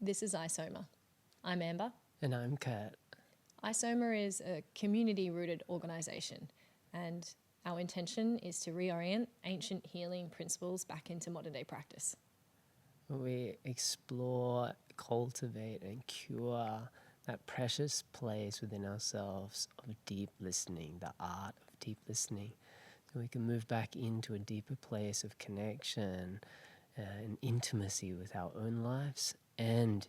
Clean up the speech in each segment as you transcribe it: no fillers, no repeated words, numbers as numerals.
This is iSōma. I'm Amber. And I'm Kurt. iSōma is a community-rooted organisation, and our intention is to reorient ancient healing principles back into modern-day practice. We explore, cultivate and cure that precious place within ourselves of deep listening, the art of deep listening, so we can move back into a deeper place of connection and intimacy with our own lives and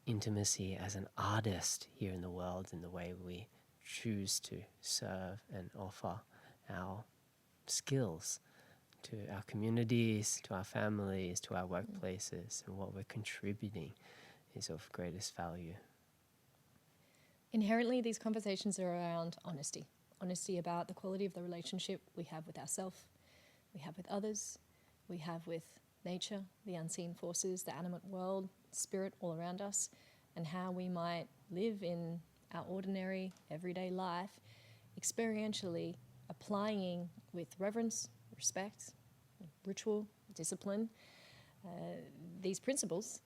intimacy as an artist here in the world in the way we choose to serve and offer our skills to our communities, to our families, to our workplaces, and what we're contributing is of greatest value. Inherently, these conversations are around honesty. Honesty about the quality of the relationship we have with ourselves, we have with others, we have with nature, the unseen forces, the animate world, spirit all around us, and how we might live in our ordinary, everyday life, experientially applying with reverence, respect, ritual, discipline, these principles,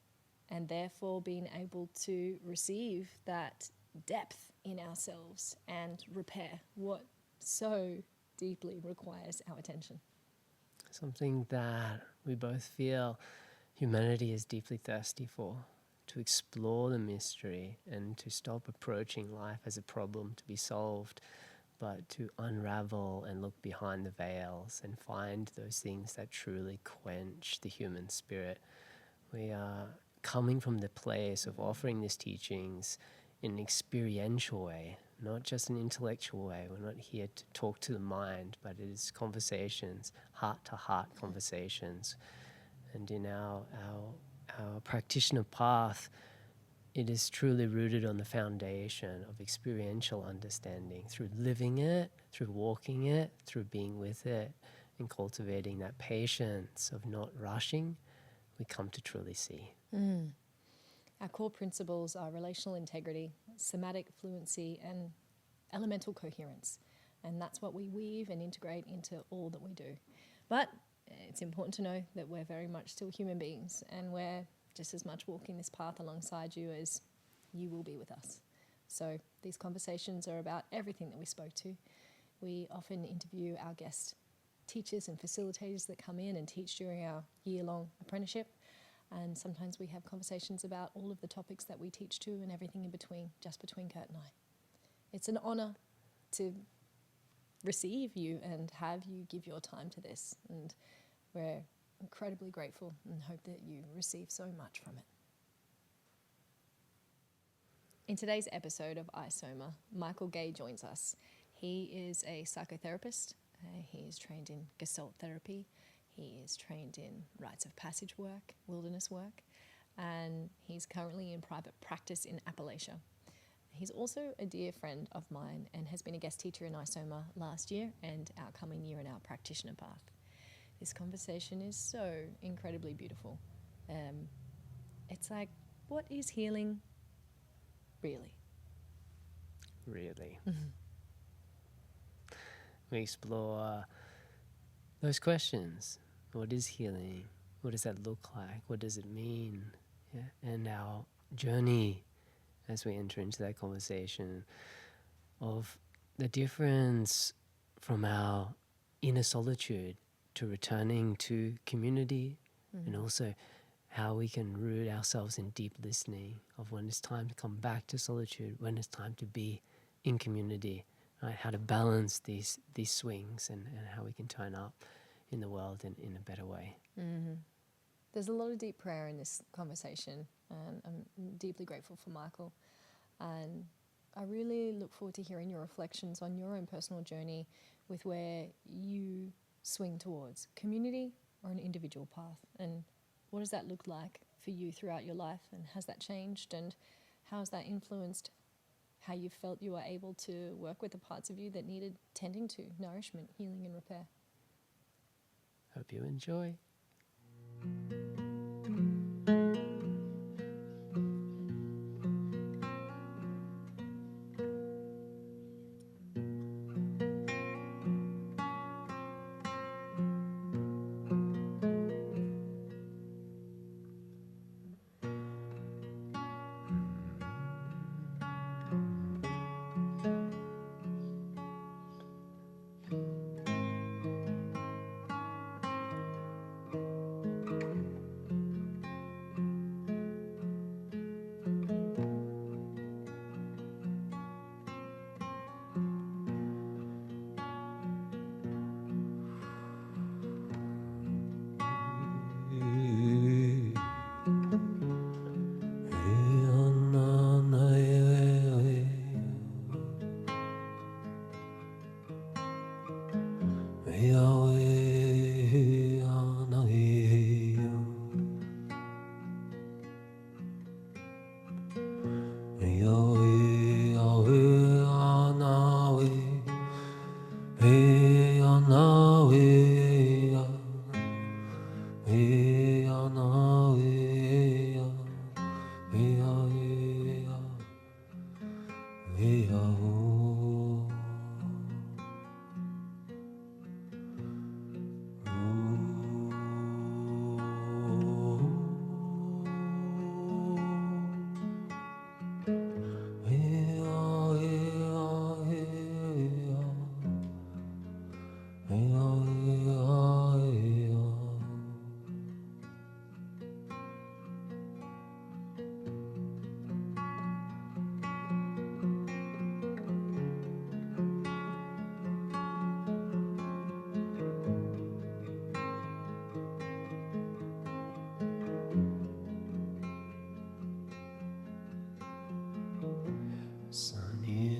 and therefore being able to receive that depth in ourselves and repair what so deeply requires our attention. Something that we both feel humanity is deeply thirsty for, to explore the mystery and to stop approaching life as a problem to be solved, but to unravel and look behind the veils and find those things that truly quench the human spirit. We are coming from the place of offering these teachings in an experiential way, not just an intellectual way. We're not here to talk to the mind, but it is conversations, heart-to-heart conversations. And in our practitioner path, it is truly rooted on the foundation of experiential understanding, through living it, through walking it, through being with it, and cultivating that patience of not rushing, we come to truly see. Our core principles are relational integrity, somatic fluency, and elemental coherence. And that's what we weave and integrate into all that we do. But it's important to know that we're very much still human beings, and we're just as much walking this path alongside you as you will be with us. So these conversations are about everything that we spoke to. We often interview our guest teachers and facilitators that come in and teach during our year-long apprenticeship. And sometimes we have conversations about all of the topics that we teach to and everything in between, just between Kurt and I. It's an honour to receive you and have you give your time to this. And we're incredibly grateful and hope that you receive so much from it. In today's episode of iSōma, Michael Gay joins us. He is a psychotherapist. He is trained in Gestalt therapy. He is trained in rites of passage work, wilderness work, and he's currently in private practice in Appalachia. He's also a dear friend of mine and has been a guest teacher in iSōma last year and our coming year in our practitioner path. This conversation is so incredibly beautiful. It's like, what is healing really? Really. We explore those questions. What is healing? What does that look like? What does it mean? Yeah. And our journey as we enter into that conversation of the difference from our inner solitude to returning to community, and also how we can root ourselves in deep listening of when it's time to come back to solitude, when it's time to be in community, right? How to balance these swings and how we can turn up in the world in a better way. There's a lot of deep prayer in this conversation, and I'm deeply grateful for Michael. And I really look forward to hearing your reflections on your own personal journey with where you swing towards community or an individual path, and what does that look like for you throughout your life, and has that changed, and how has that influenced how you felt you were able to work with the parts of you that needed tending to, nourishment, healing and repair. Hope you enjoy.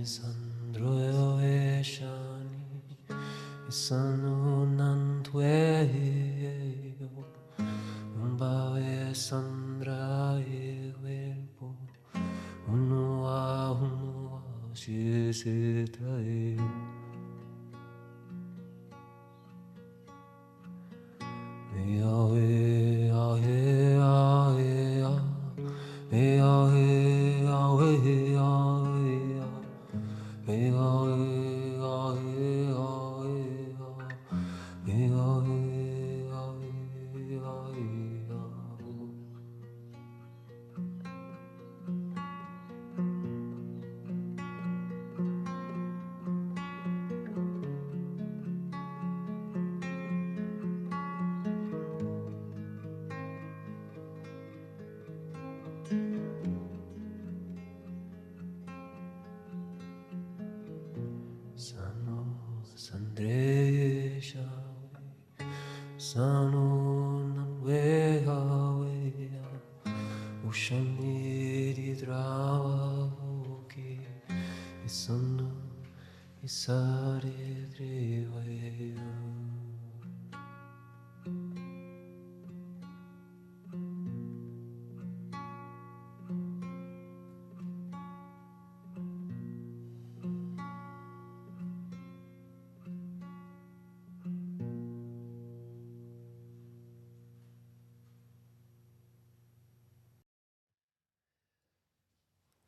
Sandro e shani sanu nantueyo umba e sandra e welpo unua shisitrae Yahweh, Yahweh, Yahweh, Yahweh, Sano Sandresha Sano Nanwea Ushaniri Dravoki Isanu Isare Drevaya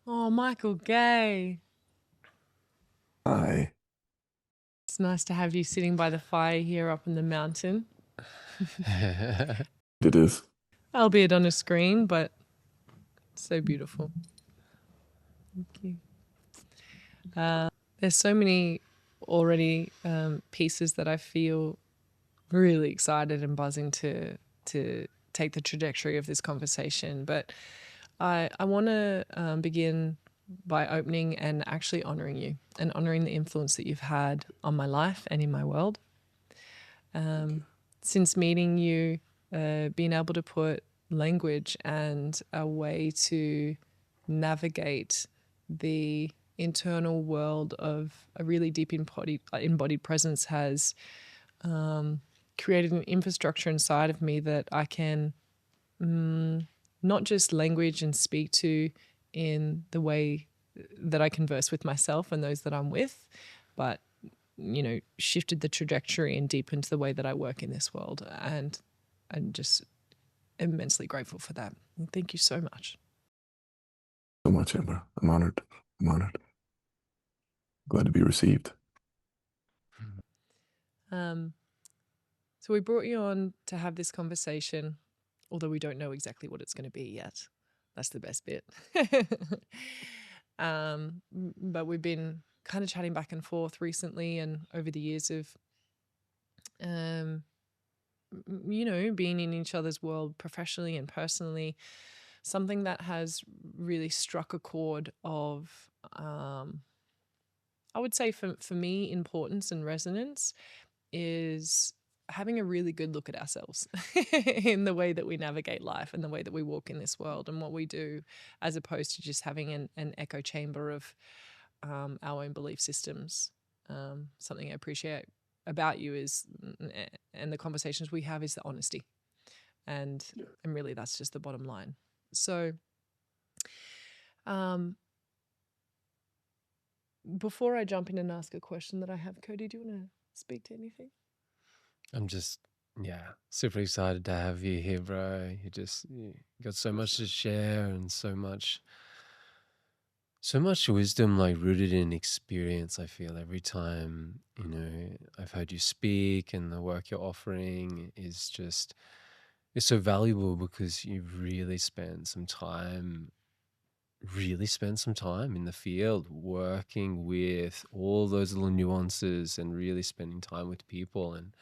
Oh, Michael Gay. Hi. It's nice to have you sitting by the fire here up in the mountain. It is. Albeit on a screen, but so beautiful. Thank you. There's so many already pieces that I feel really excited and buzzing to take the trajectory of this conversation. But I want to begin by opening and actually honouring you and honouring the influence that you've had on my life and in my world. Since meeting you, being able to put language and a way to navigate the internal world of a really deep embodied presence has created an infrastructure inside of me that I can not just language and speak to in the way that I converse with myself and those that I'm with, but, you know, shifted the trajectory and deepened the way that I work in this world. And I'm just immensely grateful for that. And thank you so much. So much, Amber. I'm honored. I'm honored. Glad to be received. So we brought you on to have this conversation, although we don't know exactly what it's going to be yet. That's the best bit. But we've been kind of chatting back and forth recently and over the years of, you know, being in each other's world professionally and personally, something that has really struck a chord of, I would say for me, importance and resonance is having a really good look at ourselves in the way that we navigate life and the way that we walk in this world and what we do, as opposed to just having an echo chamber of our own belief systems. Something I appreciate about you is, and the conversations we have, is the honesty. And really that's just the bottom line. So before I jump in and ask a question that I have, Cody, do you want to speak to anything? I'm just, super excited to have you here, bro. You got so much to share and so much wisdom, like rooted in experience. I feel every time, I've heard you speak, and the work you're offering is so valuable because you've really spent some time in the field working with all those little nuances and really spending time with people and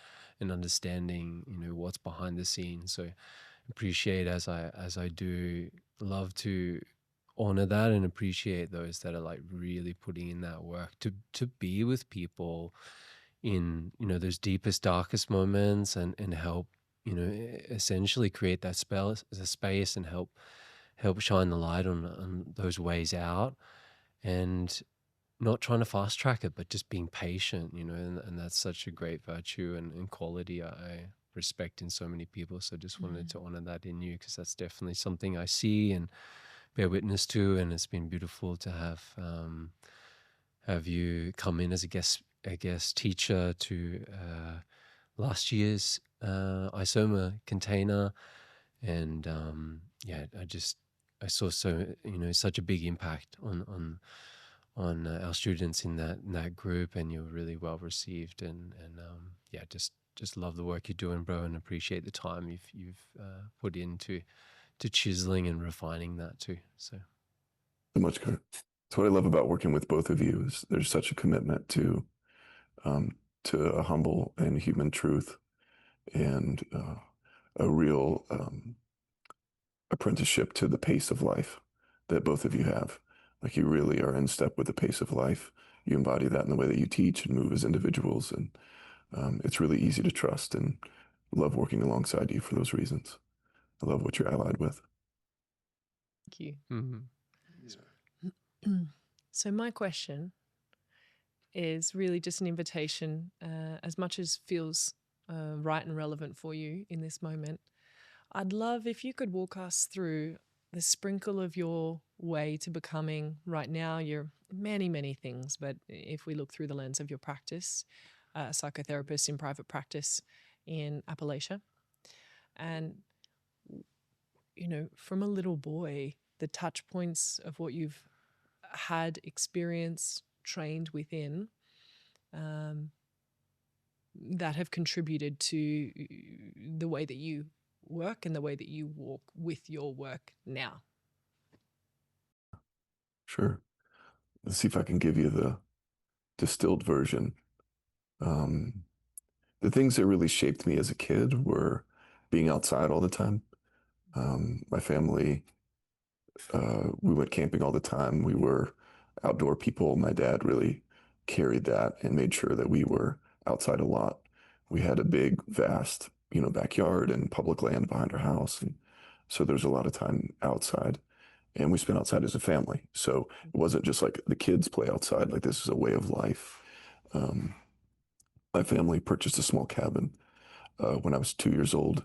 understanding, what's behind the scenes. So appreciate, as I do, love to honor that and appreciate those that are like really putting in that work to be with people in, those deepest, darkest moments and help, essentially create that space and help shine the light on those ways out. And not trying to fast track it, but just being patient, and that's such a great virtue and quality I respect in so many people. So just wanted to honor that in you, because that's definitely something I see and bear witness to, and it's been beautiful to have you come in as a guest teacher to last year's iSōma container, and I saw such a big impact on our students in that group, and you're really well received, and just love the work you're doing, bro, and appreciate the time you've put into chiseling and refining that too. So much, Kurt. That's what I love about working with both of you, is there's such a commitment to a humble and human truth, and a real apprenticeship to the pace of life that both of you have. Like, you really are in step with the pace of life. You embody that in the way that you teach and move as individuals, and it's really easy to trust, and love working alongside you for those reasons. I love what you're allied with. Thank you. mm-hmm. So my question is really just an invitation, as much as feels right and relevant for you in this moment. I'd love if you could walk us through the sprinkle of your way to becoming, right now, you're many, many things, but if we look through the lens of your practice, a psychotherapist in private practice in Appalachia. And, from a little boy, the touch points of what you've had experience, trained within, that have contributed to the way that you work and the way that you walk with your work now. Sure. Let's see if I can give you the distilled version. The things that really shaped me as a kid were being outside all the time. My family, we went camping all the time. We were outdoor people. My dad really carried that and made sure that we were outside a lot. We had a big, vast, backyard and public land behind our house. And so there's a lot of time outside, and we spent outside as a family. So it wasn't just like the kids play outside, like this is a way of life. My family purchased a small cabin when I was 2 years old,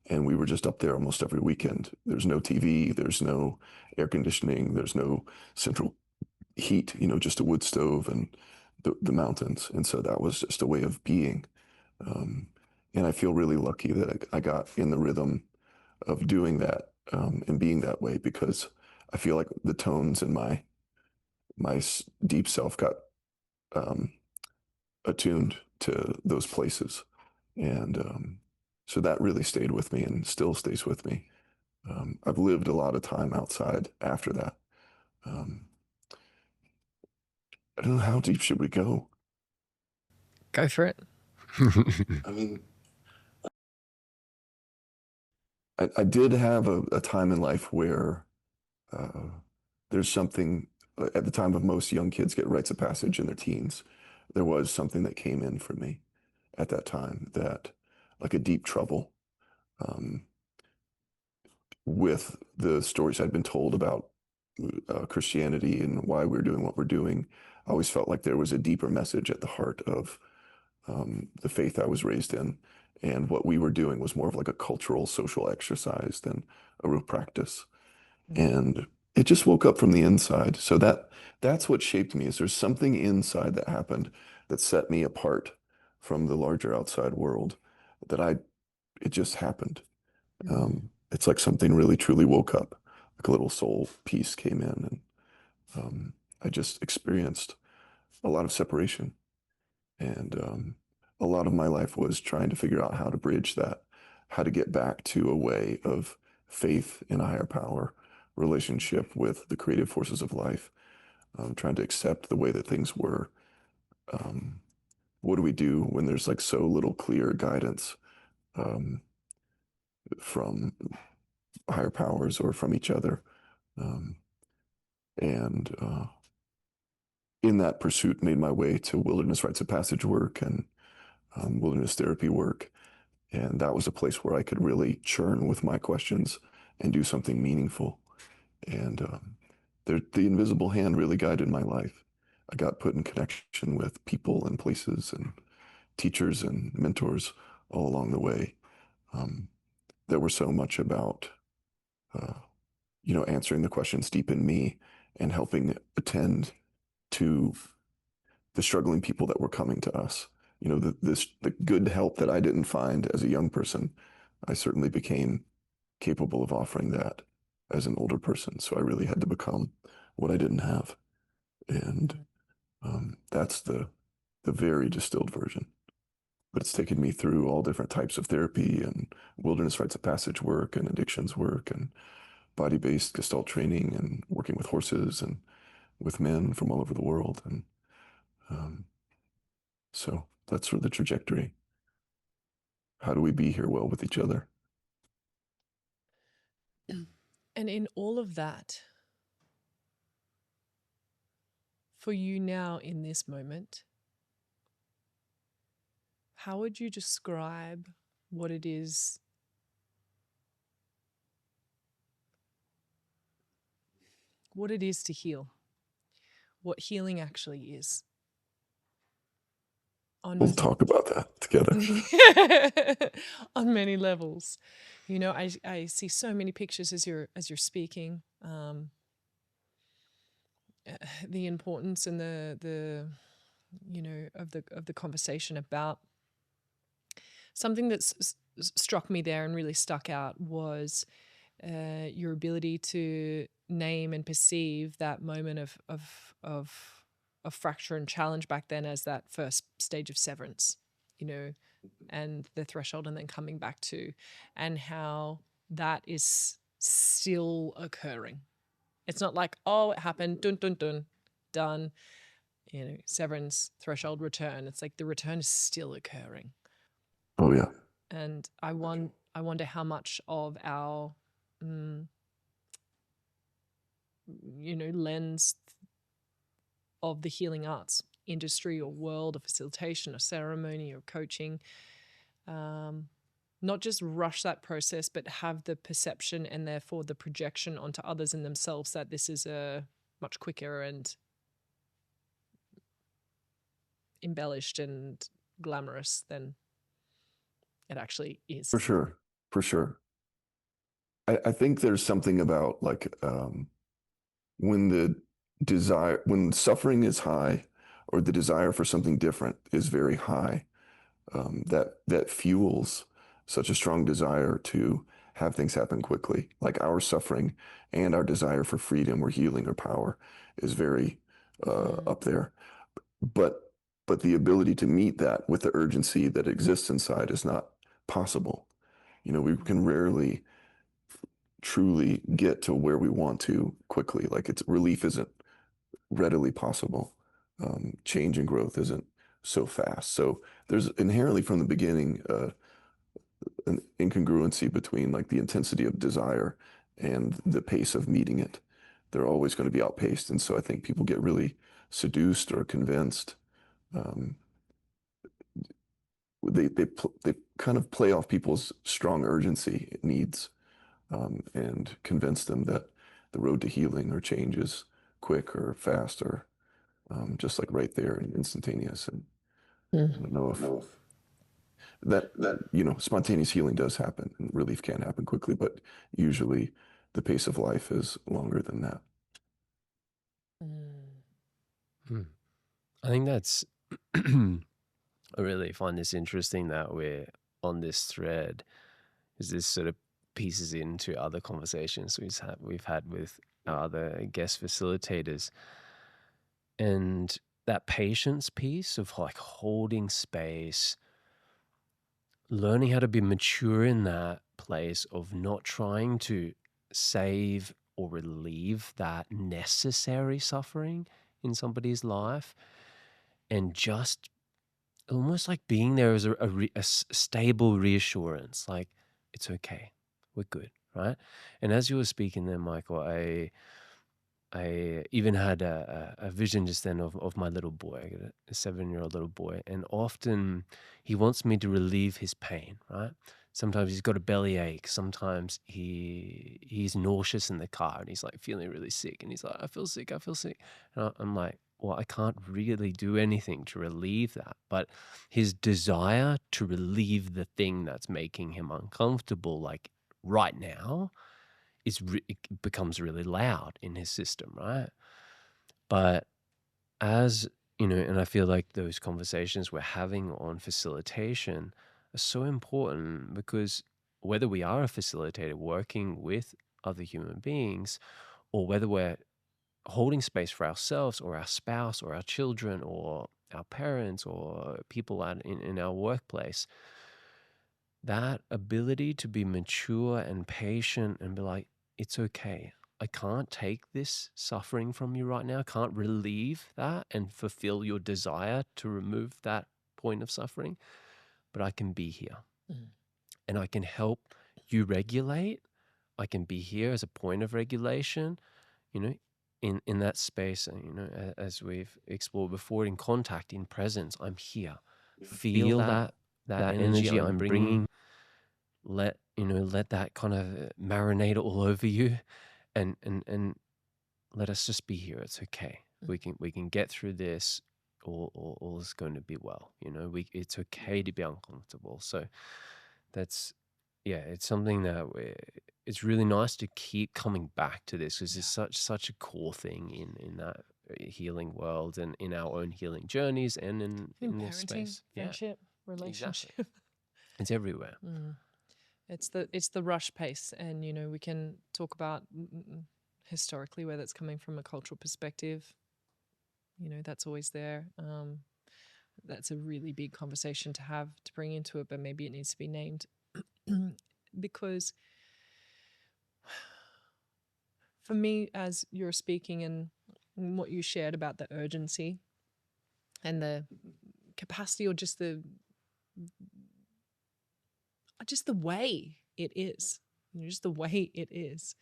and we were just up there almost every weekend. There's no TV, there's no air conditioning, there's no central heat, just a wood stove and the mountains. And so that was just a way of being. And I feel really lucky that I got in the rhythm of doing that, and being that way, because I feel like the tones in my deep self got attuned to those places. And so that really stayed with me and still stays with me. I've lived a lot of time outside after that. I don't know, how deep should we go? Go for it. I mean, I did have a time in life where there's something, at the time of most young kids get rites of passage in their teens, there was something that came in for me at that time, that, like, a deep trouble, with the stories I'd been told about Christianity and why we're doing what we're doing. I always felt like there was a deeper message at the heart of the faith I was raised in, and what we were doing was more of like a cultural, social exercise than a real practice. And it just woke up from the inside. So that's what shaped me, is there's something inside that happened that set me apart from the larger outside world, it just happened. It's like something really truly woke up, like a little soul piece came in, and I just experienced a lot of separation. And a lot of my life was trying to figure out how to bridge that, how to get back to a way of faith in a higher power, relationship with the creative forces of life, trying to accept the way that things were. What do we do when there's like so little clear guidance from higher powers or from each other? And in that pursuit, made my way to wilderness rites of passage work and wilderness therapy work. And that was a place where I could really churn with my questions and do something meaningful. And the invisible hand really guided my life. I got put in connection with people and places and teachers and mentors all along the way that were so much about, answering the questions deep in me and helping attend to the struggling people that were coming to us. The good help that I didn't find as a young person, I certainly became capable of offering that as an older person. So I really had to become what I didn't have. And that's the very distilled version. But it's taken me through all different types of therapy and wilderness rites of passage work and addictions work and body-based Gestalt training and working with horses and with men from all over the world. And so that's sort of the trajectory. How do we be here well with each other? And in all of that, for you now in this moment, how would you describe what it is to heal? What healing actually is? We'll talk about that together. On many levels. I see so many pictures as you're speaking. The importance and the of the conversation about something that's struck me there and really stuck out was your ability to name and perceive that moment of fracture and challenge back then as that first stage of severance, and the threshold, and then coming back to, and how that is still occurring. It's not like, oh, it happened, dun dun dun, done. Severance, threshold, return. It's like the return is still occurring. Oh yeah. And I wonder how much of our lens of the healing arts industry or world, or facilitation or ceremony or coaching, not just rush that process, but have the perception and therefore the projection onto others and themselves that this is a much quicker and embellished and glamorous than it actually is. For sure. I think there's something about like when suffering is high or the desire for something different is very high, that fuels such a strong desire to have things happen quickly. Like our suffering and our desire for freedom or healing or power is very up there. But the ability to meet that with the urgency that exists inside is not possible. We can rarely truly get to where we want to quickly. Like relief isn't readily possible. Change and growth isn't so fast. So there's inherently from the beginning an incongruency between like the intensity of desire and the pace of meeting it. They're always going to be outpaced. And so I think people get really seduced or convinced. They kind of play off people's strong urgency needs and convince them that the road to healing or change is quick or fast or just like right there and instantaneous. And I don't know if that spontaneous healing does happen and relief can happen quickly, but usually the pace of life is longer than that. I think that's I really find this interesting that we're on this thread, is this sort of pieces into other conversations we've had with our other guest facilitators, and that patience piece of like holding space, learning how to be mature in that place of not trying to save or relieve that necessary suffering in somebody's life, and just almost like being there as a stable reassurance, like it's okay, we're good, right? And as you were speaking there, Michael, I even had a vision just then of my little boy. I got a 7-year-old little boy, and often he wants me to relieve his pain, right? Sometimes he's got a bellyache. Sometimes he's nauseous in the car and he's like feeling really sick. And he's like, I feel sick. And I'm like, well, I can't really do anything to relieve that. But his desire to relieve the thing that's making him uncomfortable, like right now, it becomes really loud in his system, right? But as you know, and I feel like those conversations we're having on facilitation are so important, because whether we are a facilitator working with other human beings, or whether we're holding space for ourselves or our spouse or our children or our parents or people in our workplace, that ability to be mature and patient and be like, it's okay. I can't take this suffering from you right now. I can't relieve that and fulfill your desire to remove that point of suffering, but I can be here. And I can help you regulate. I can be here as a point of regulation, you know, in that space. And, you know, as we've explored before, in contact, in presence, I'm here. Feel that energy I'm bringing. Let that kind of marinate all over you, and let us just be here. It's okay. We can get through this. All is going to be well. You know, it's okay to be uncomfortable. So that's, yeah, it's something that it's really nice to keep coming back to this, because it's such a core thing in that healing world and in our own healing journeys and in this parenting, space. friendship, relationship. Exactly. It's everywhere. It's the rush pace, and you know, we can talk about historically where that's coming from a cultural perspective. You know, that's always there. That's a really big conversation to have, to bring into it, but maybe it needs to be named because for me, as you're speaking and what you shared about the urgency and the capacity, or just the way it is, you know, just the way it is,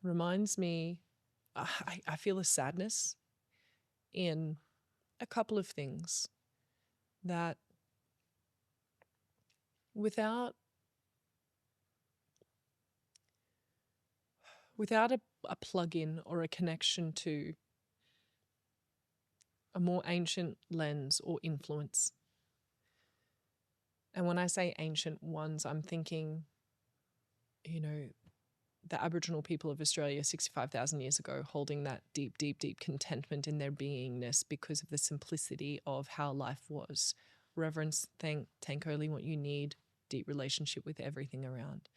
reminds me, I feel a sadness in a couple of things, that without a plug-in or a connection to a more ancient lens or influence. And when I say ancient ones, I'm thinking, you know, the Aboriginal people of Australia 65,000 years ago, holding that deep, deep, deep contentment in their beingness because of the simplicity of how life was. Reverence, thank only what you need, deep relationship with everything around.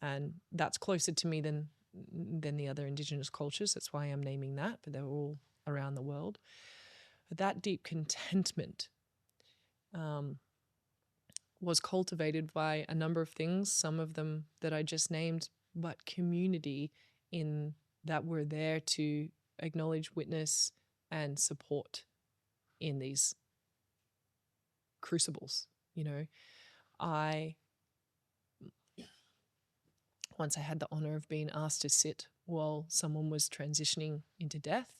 And that's closer to me than the other Indigenous cultures. That's why I'm naming that, but they're all around the world. But that deep contentment was cultivated by a number of things, some of them that I just named, but community, in that we're there to acknowledge, witness, and support in these crucibles. You know, once I had the honor of being asked to sit while someone was transitioning into death.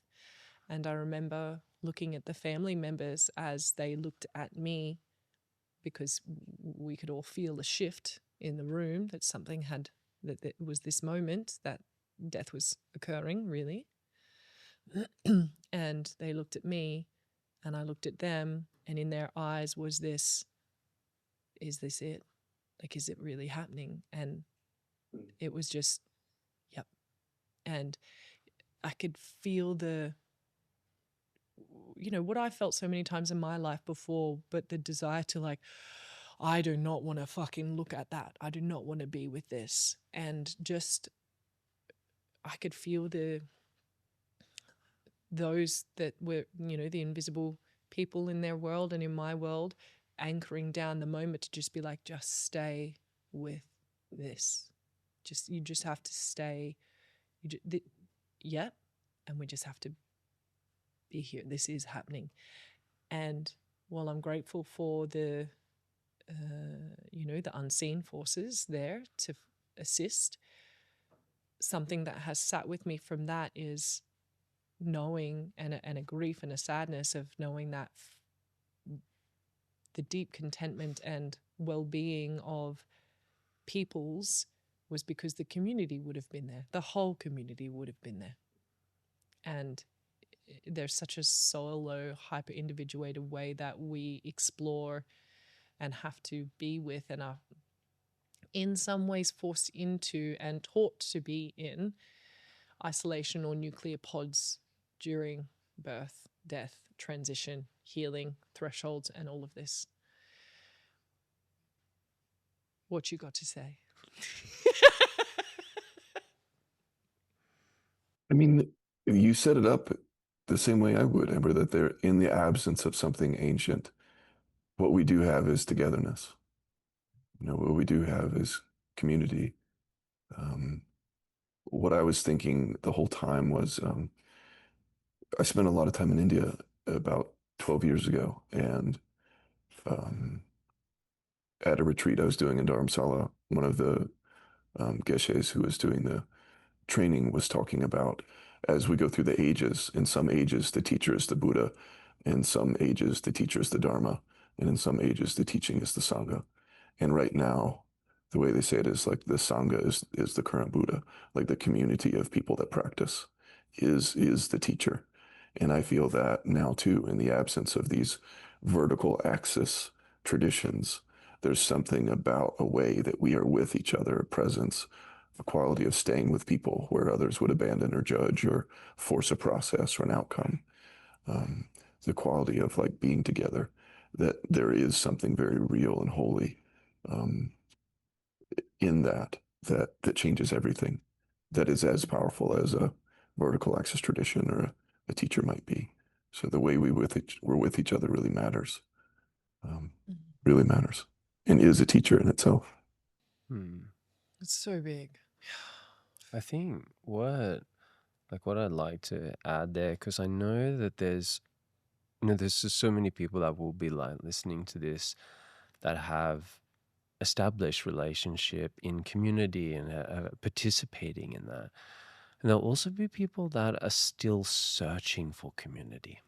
And I remember looking at the family members as they looked at me, because we could all feel a shift in the room, that something had, that it was this moment that death was occurring, really. And they looked at me and I looked at them, and in their eyes was this, is this it? Like, is it really happening? And it was just, yep. And I could feel the, you know, what I felt so many times in my life before, but the desire to, like, I do not want to fucking look at that. I do not want to be with this. And just, I could feel those that were, you know, the invisible people in their world and in my world, anchoring down the moment to just be like, just stay with this. You just have to stay. And we just have to be here. This is happening. And while I'm grateful for the, you know, the unseen forces there to assist, something that has sat with me from that is knowing, and a grief and a sadness of knowing that the deep contentment and well-being of people's was because the community would have been there. The whole community would have been there. And there's such a solo, hyper-individuated way that we explore and have to be with and are in some ways forced into and taught to be in isolation or nuclear pods during birth, death, transition, healing, thresholds, and all of this. What you got to say? I mean, you set it up the same way I would, Amber, that they're in the absence of something ancient. What we do have is togetherness. What we do have is community. What I was thinking the whole time was I spent a lot of time in India about 12 years ago, and um, at a retreat I was doing in Dharamsala, one of the geshes who was doing the training was talking about as we go through the ages, in some ages the teacher is the Buddha, in some ages the teacher is the Dharma, and in some ages the teaching is the Sangha. And right now, the way they say it is like the Sangha is the current Buddha, like the community of people that practice is the teacher. And I feel that now too, in the absence of these vertical axis traditions, there's something about a way that we are with each other, a presence, a quality of staying with people where others would abandon or judge or force a process or an outcome. The quality of like being together, that there is something very real and holy in that changes everything, that is as powerful as a vertical axis tradition or a teacher might be. So the way we're with each other really matters, really matters, and is a teacher in itself. It's so big. I think what I'd like to add there, because I know that there's just so many people that will be like listening to this that have established relationship in community and are participating in that. And there'll also be people that are still searching for community.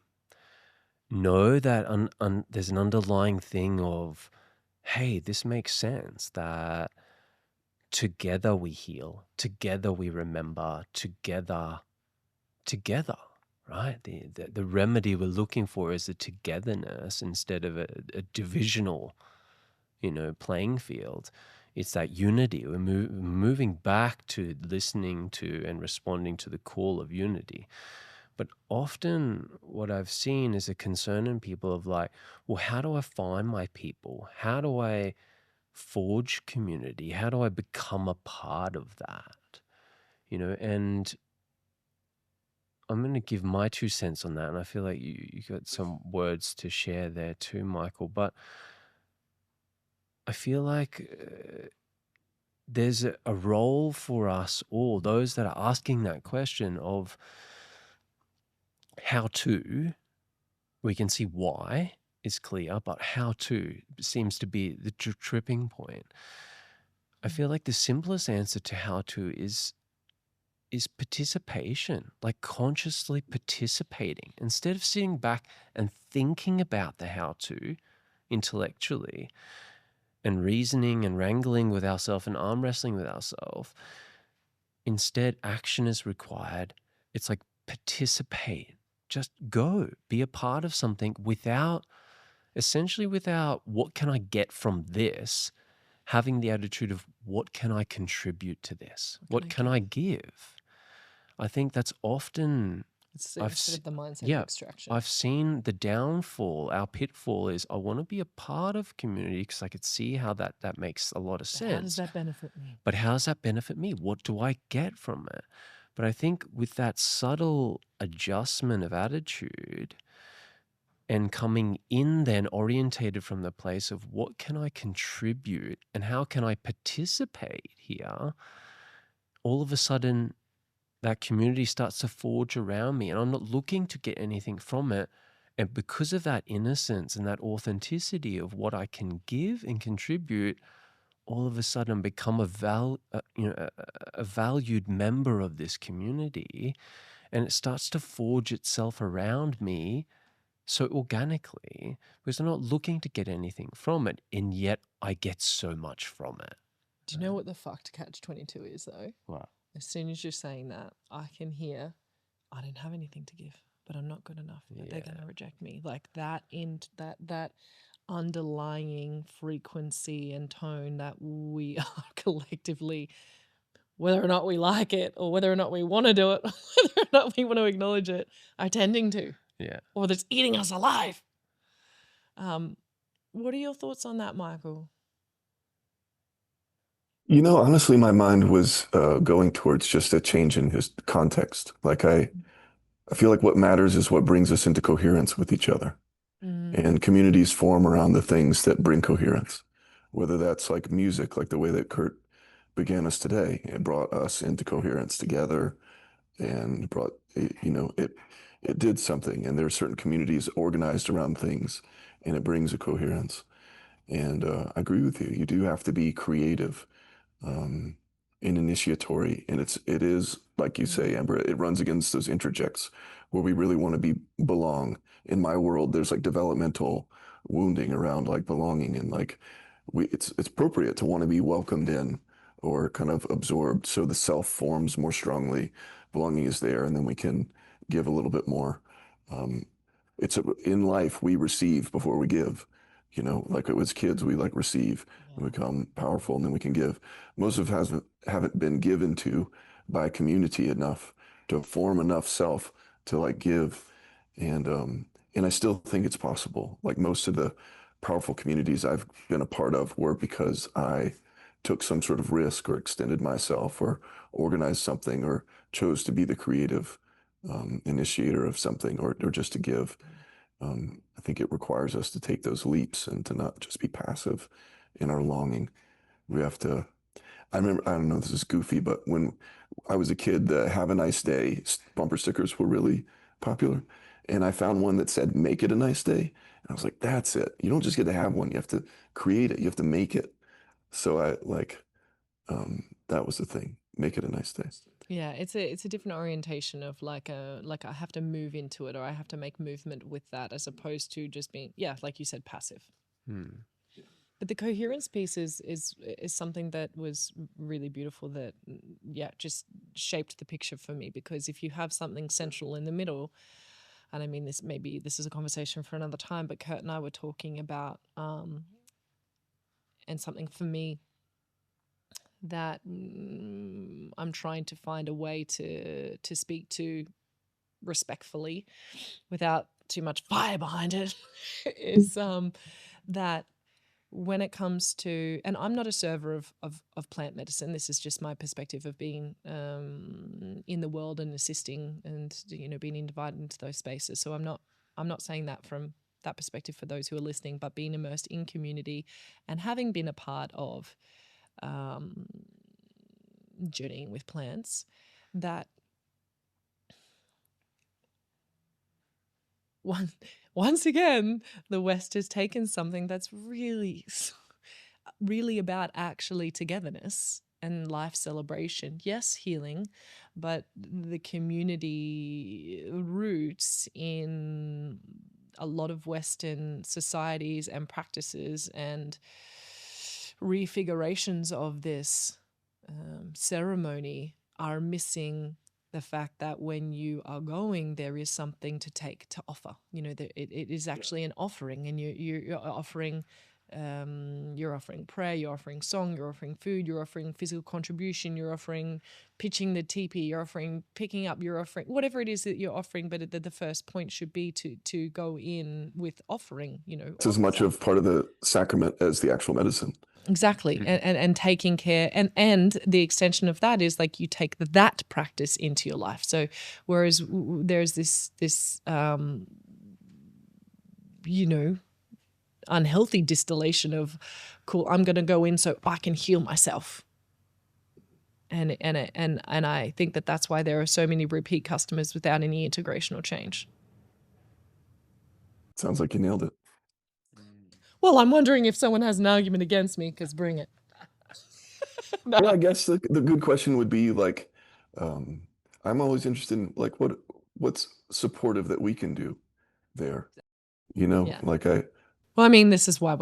Know that there's an underlying thing of, hey, this makes sense, that together we heal, together we remember, together, right? The remedy we're looking for is a togetherness instead of a divisional, playing field. It's that unity. We're moving back to listening to and responding to the call of unity. But often what I've seen is a concern in people of like, well, how do I find my people? How do I forge community? How do I become a part of that? And I'm going to give my 2 cents on that. And I feel like you got some words to share there too, Michael. But I feel like there's a role for us all, those that are asking that question of how to. We can see why is clear, but how to seems to be the tripping point. I feel like the simplest answer to how to is participation, like consciously participating. Instead of sitting back and thinking about the how to intellectually and reasoning and wrangling with ourselves and arm wrestling with ourselves, instead action is required. It's like participate. Just go, be a part of something without what can I get from this, having the attitude of what can I contribute to this? What can I give? I think that's often It's sort of the mindset of extraction. I've seen the downfall, our pitfall is I want to be a part of community because I could see how that makes a lot of sense. How does that benefit me? But how does that benefit me? What do I get from it? But I think with that subtle adjustment of attitude and coming in then orientated from the place of what can I contribute and how can I participate here, all of a sudden that community starts to forge around me and I'm not looking to get anything from it. And because of that innocence and that authenticity of what I can give and contribute, all of a sudden become a valued member of this community, and it starts to forge itself around me so organically because I'm not looking to get anything from it, and yet I get so much from it. Do you know what the fucked catch-22 is though? What? As soon as you're saying that, I can hear, I don't have anything to give, but I'm not good enough. But they're going to reject me. Like that that underlying frequency and tone that we are collectively, whether or not we like it or whether or not we want to do it, whether or not we want to acknowledge it, are tending to. Yeah. Or that's eating us alive. What are your thoughts on that, Michael? You know, honestly, my mind was going towards just a change in his context. Like I feel like what matters is what brings us into coherence with each other. And communities form around the things that bring coherence, whether that's like music, like the way that Kurt began us today. It brought us into coherence together and brought, it did something. And there are certain communities organized around things and it brings a coherence. And I agree with you. You do have to be creative and initiatory. And it is, like you say, Amber, it runs against those interjects where we really want to belong. In my world, there's like developmental wounding around like belonging and like it's appropriate to want to be welcomed in or kind of absorbed. So the self forms more strongly. Belonging is there, and then we can give a little bit more. In life, we receive before we give. You know, like it was kids, we like receive and become powerful, and then we can give. Most of us haven't been given to by community enough to form enough self to like give, and I still think it's possible. Like most of the powerful communities I've been a part of were because I took some sort of risk or extended myself or organized something or chose to be the creative initiator of something or just to give. I think it requires us to take those leaps and to not just be passive in our longing. We have to, I remember, I don't know, this is goofy, but when I was a kid, the Have a Nice Day bumper stickers were really popular. And I found one that said, make it a nice day. And I was like, that's it. You don't just get to have one. You have to create it. You have to make it. So that was the thing. Make it a nice day. Yeah, it's a different orientation of like I have to move into it or I have to make movement with that as opposed to just being, like you said, passive. But the coherence piece is something that was really beautiful that, just shaped the picture for me, because if you have something central in the middle, and I mean this is a conversation for another time, but Kurt and I were talking about, and something for me that I'm trying to find a way to speak to respectfully without too much fire behind it is that when it comes to, and I'm not a server of plant medicine, this is just my perspective of being in the world and assisting and, being invited into those spaces. So I'm not saying that from that perspective for those who are listening, but being immersed in community and having been a part of journeying with plants, that once again, the West has taken something that's really, really about actually togetherness and life celebration. Yes, healing, but the community roots in a lot of Western societies and practices and refigurations of this ceremony are missing the fact that when you are going, there is something to take, to offer. It is actually an offering, and you're offering, you're offering prayer, you're offering song, you're offering food, you're offering physical contribution, you're offering pitching the teepee, you're offering picking up, you're offering whatever it is that you're offering. But the first point should be to go in with offering. It's as much of part of the sacrament as the actual medicine. Exactly. And taking care, and the extension of that is like you take that practice into your life. So whereas there's this unhealthy distillation of, cool, I'm going to go in so I can heal myself. And I think that's why there are so many repeat customers without any integration or change. Sounds like you nailed it. Well, I'm wondering if someone has an argument against me, because bring it. No. Well, I guess the good question would be like, I'm always interested in like what's supportive that we can do there, like Well, I mean, this is why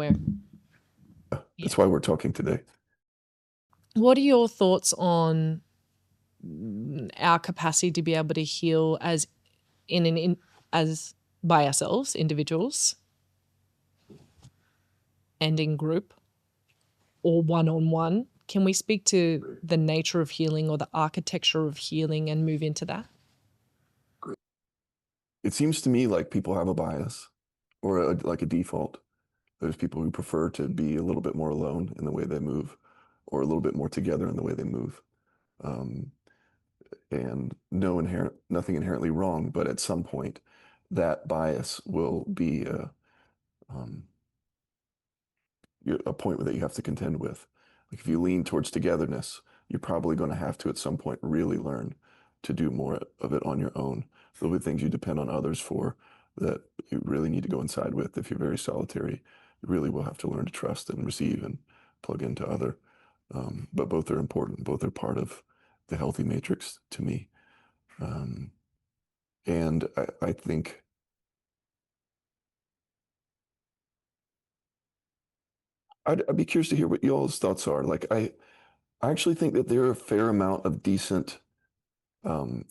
that's why we're talking today. What are your thoughts on our capacity to be able to heal as by ourselves, individuals, and in group or one-on-one? Can we speak to the nature of healing or the architecture of healing and move into that? It seems to me like people have a bias or like a default. There's people who prefer to be a little bit more alone in the way they move, or a little bit more together in the way they move. Um, and nothing inherently wrong, but at some point, that bias will be um, a point that you have to contend with. Like if you lean towards togetherness, you're probably going to have to at some point really learn to do more of it on your own. There'll be things you depend on others for that you really need to go inside with. If you're very solitary, you really will have to learn to trust and receive and plug into other. But both are important. Both are part of the healthy matrix to me. And I think I'd be curious to hear what y'all's thoughts are. Like I actually think that there are a fair amount of decent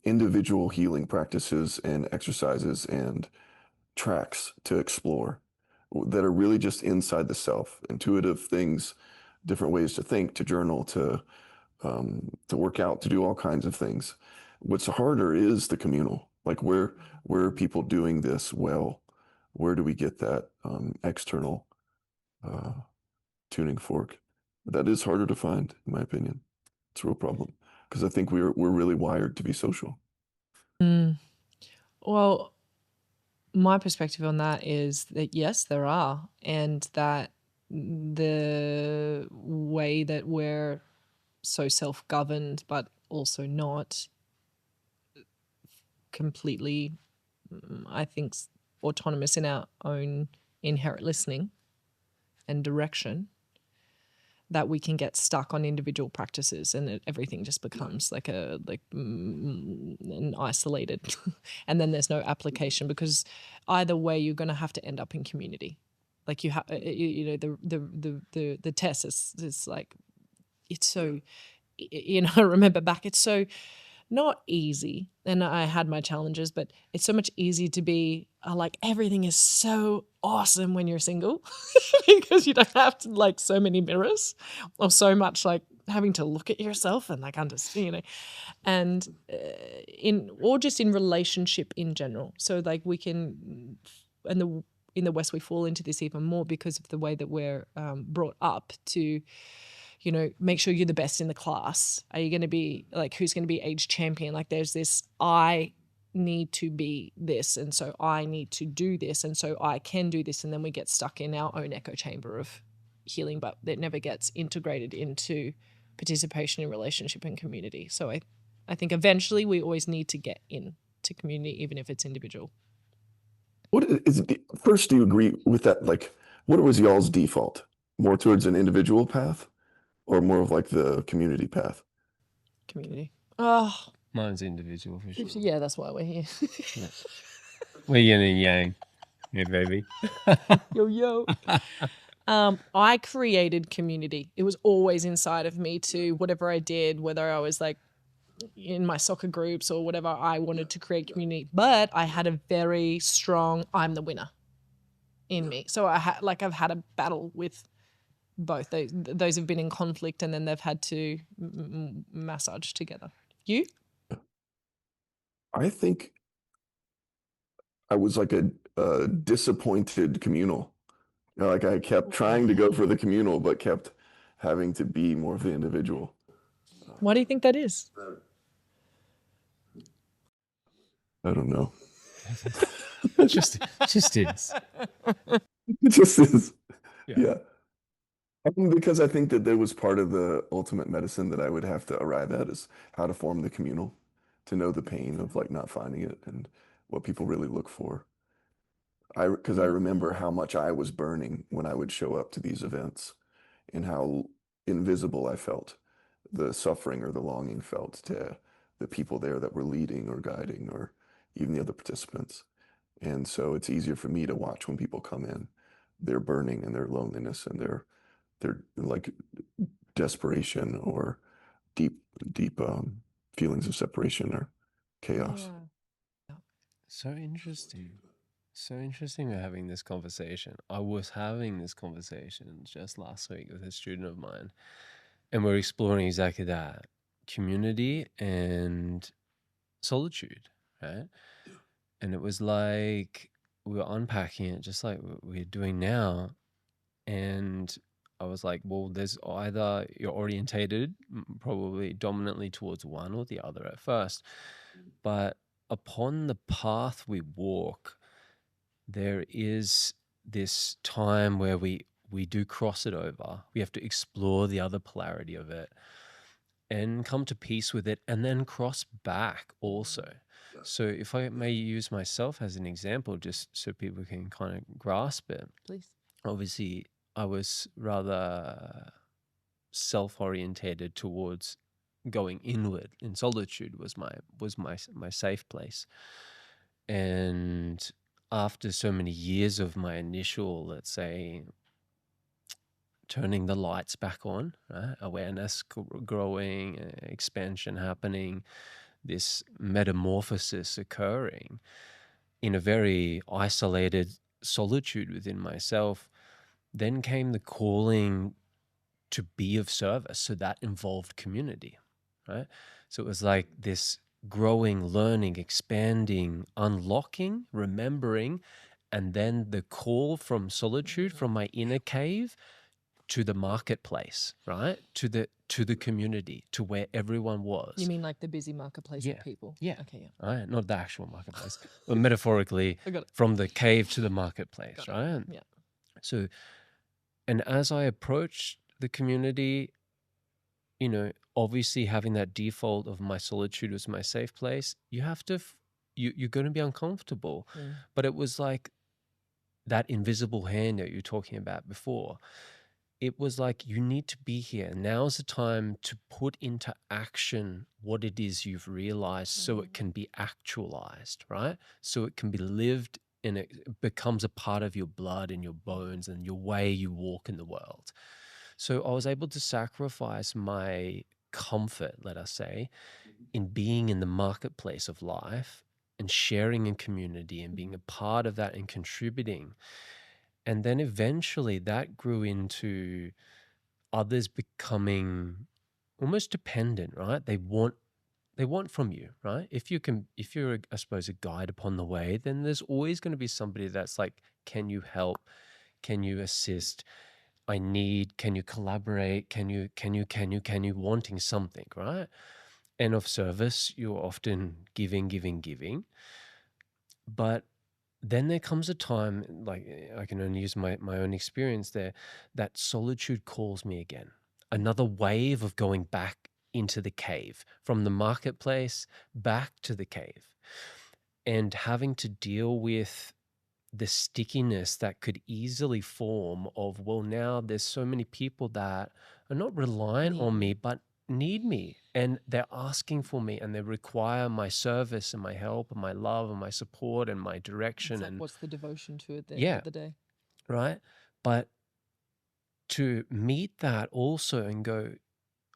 individual healing practices and exercises and tracks to explore that are really just inside the self, intuitive things, different ways to think, to journal, to work out, to do all kinds of things. What's harder is the communal. Like where are people doing this well? Where do we get that external uh, tuning fork? That is harder to find, in my opinion. It's a real problem because I think we're really wired to be social. Well, my perspective on that is that yes, there are, and that the way that we're so self-governed but also not completely, I think, autonomous in our own inherent listening and direction, that we can get stuck on individual practices and everything just becomes like an isolated and then there's no application, because either way you're going to have to end up in community. Like you have, the test is like, it's so, I remember back, it's so not easy, and I had my challenges, but it's so much easier to be like everything is so awesome when you're single because you don't have to like so many mirrors or so much like having to look at yourself and like understand, and just in relationship in general. So like we can, and in the West we fall into this even more because of the way that we're brought up to, make sure you're the best in the class. Are you going to be like, who's going to be age champion? Like there's this, I need to be this, and so I need to do this, and so I can do this, and then we get stuck in our own echo chamber of healing, but it never gets integrated into participation in relationship and community. So I think eventually we always need to get into community, even if it's individual. What is it? First, do you agree with that? Like, what was y'all's default? More towards an individual path or more of like the community path? Community. Oh, Mine's individual for sure. yeah, that's why we're here. Yeah. We're yin and yang. Yeah, baby. Yo. I created community. It was always inside of me to whatever I did, whether I was like in my soccer groups or whatever, I wanted to create community. But I had a very strong I'm the winner in me. So I've had a battle with both. Those have been in conflict and then they've had to massage together. You? I think I was like a disappointed communal. Like I kept trying to go for the communal, but kept having to be more of the individual. Why do you think that is? I don't know. just is. It just is. Yeah. Yeah. Because I think that there was part of the ultimate medicine that I would have to arrive at is how to form the communal, to know the pain of like not finding it and what people really look for. Because I remember how much I was burning when I would show up to these events and how invisible I felt, the suffering or the longing felt to the people there that were leading or guiding or even the other participants. And so it's easier for me to watch when people come in, their burning and their loneliness and they're like desperation or deep feelings of separation or chaos. So interesting. So interesting we're having this conversation. I was having this conversation just last week with a student of mine, and we're exploring exactly that, community and solitude, right? And it was like we were unpacking it just like we're doing now. And I was like, well, there's either you're orientated probably dominantly towards one or the other at first. But upon the path we walk, there is this time where we do cross it over. We have to explore the other polarity of it and come to peace with it, and then cross back also. So if I may use myself as an example, just so people can kind of grasp it. Please. Obviously, I was rather self-orientated towards going inward, and solitude was my safe place. And after so many years of my initial, let's say, turning the lights back on, right? Awareness growing, expansion happening, this metamorphosis occurring in a very isolated solitude within myself, then came the calling to be of service. So that involved community, right? So it was like this growing, learning, expanding, unlocking, remembering, and then the call from solitude, from my inner cave to the marketplace, right? To the community, to where everyone was. You mean like the busy marketplace of people? Yeah. Okay, yeah. Right? Not the actual marketplace, but metaphorically, I got it. from the cave to the marketplace, Got it. right? Yeah. So, and as I approached the community, you know, obviously having that default of my solitude was my safe place, you have to, you're going to be uncomfortable. But it was like that invisible hand that you were talking about before. It was like, you need to be here. Now's the time to put into action what it is you've realized, so it can be actualized, right? So it can be lived, and it becomes a part of your blood and your bones and your way you walk in the world. So I was able to sacrifice my comfort, let us say, in being in the marketplace of life and sharing in community and being a part of that and contributing. And then eventually that grew into others becoming almost dependent, right? They want from you, right? If you're, I suppose, a guide upon the way, then there's always going to be somebody that's like, can you help? Can you assist? Can you collaborate? Can you wanting something, right? And of service, you're often giving. But then there comes a time, like I can only use my own experience there, that solitude calls me again. Another wave of going back into the cave, from the marketplace back to the cave, and having to deal with the stickiness that could easily form of, well, now there's so many people that are not reliant on me, but need me, and they're asking for me, and they require my service and my help and my love and my support and my direction. It's like, and what's the devotion to it at the end of the day? Right. But to meet that also and go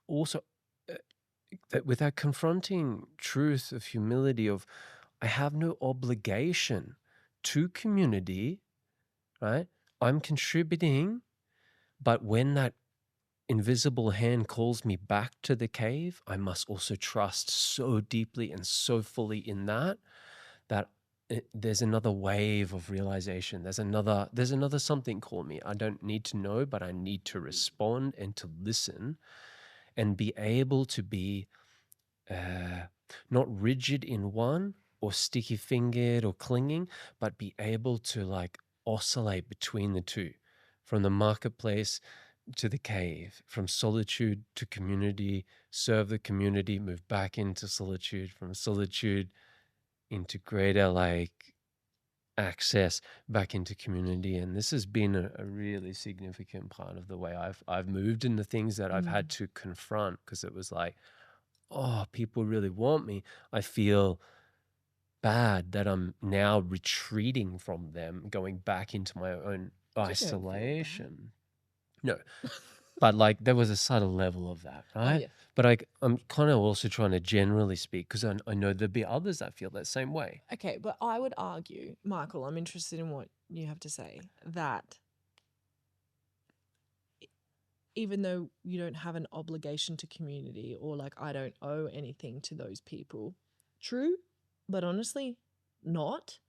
also that with that confronting truth of humility of, I have no obligation to community, right? I'm contributing, but when that invisible hand calls me back to the cave, I must also trust so deeply and so fully in that there's another wave of realization. There's another something called me. I don't need to know, but I need to respond and to listen and be able to be not rigid in one or sticky fingered or clinging, but be able to like oscillate between the two, from the marketplace to the cave, from solitude to community, serve the community, move back into solitude, from solitude into greater like access back into community. And this has been a really significant part of the way I've moved, in the things that I've had to confront, because it was like, oh, people really want me. I feel bad that I'm now retreating from them, going back into my own isolation. No, but like there was a subtle level of that, right? yeah. But I'm kind of also trying to generally speak because I know there'd be others that feel that same way. Okay, but I would argue, Michael, I'm interested in what you have to say, that even though you don't have an obligation to community, or like I don't owe anything to those people, true, but honestly, not,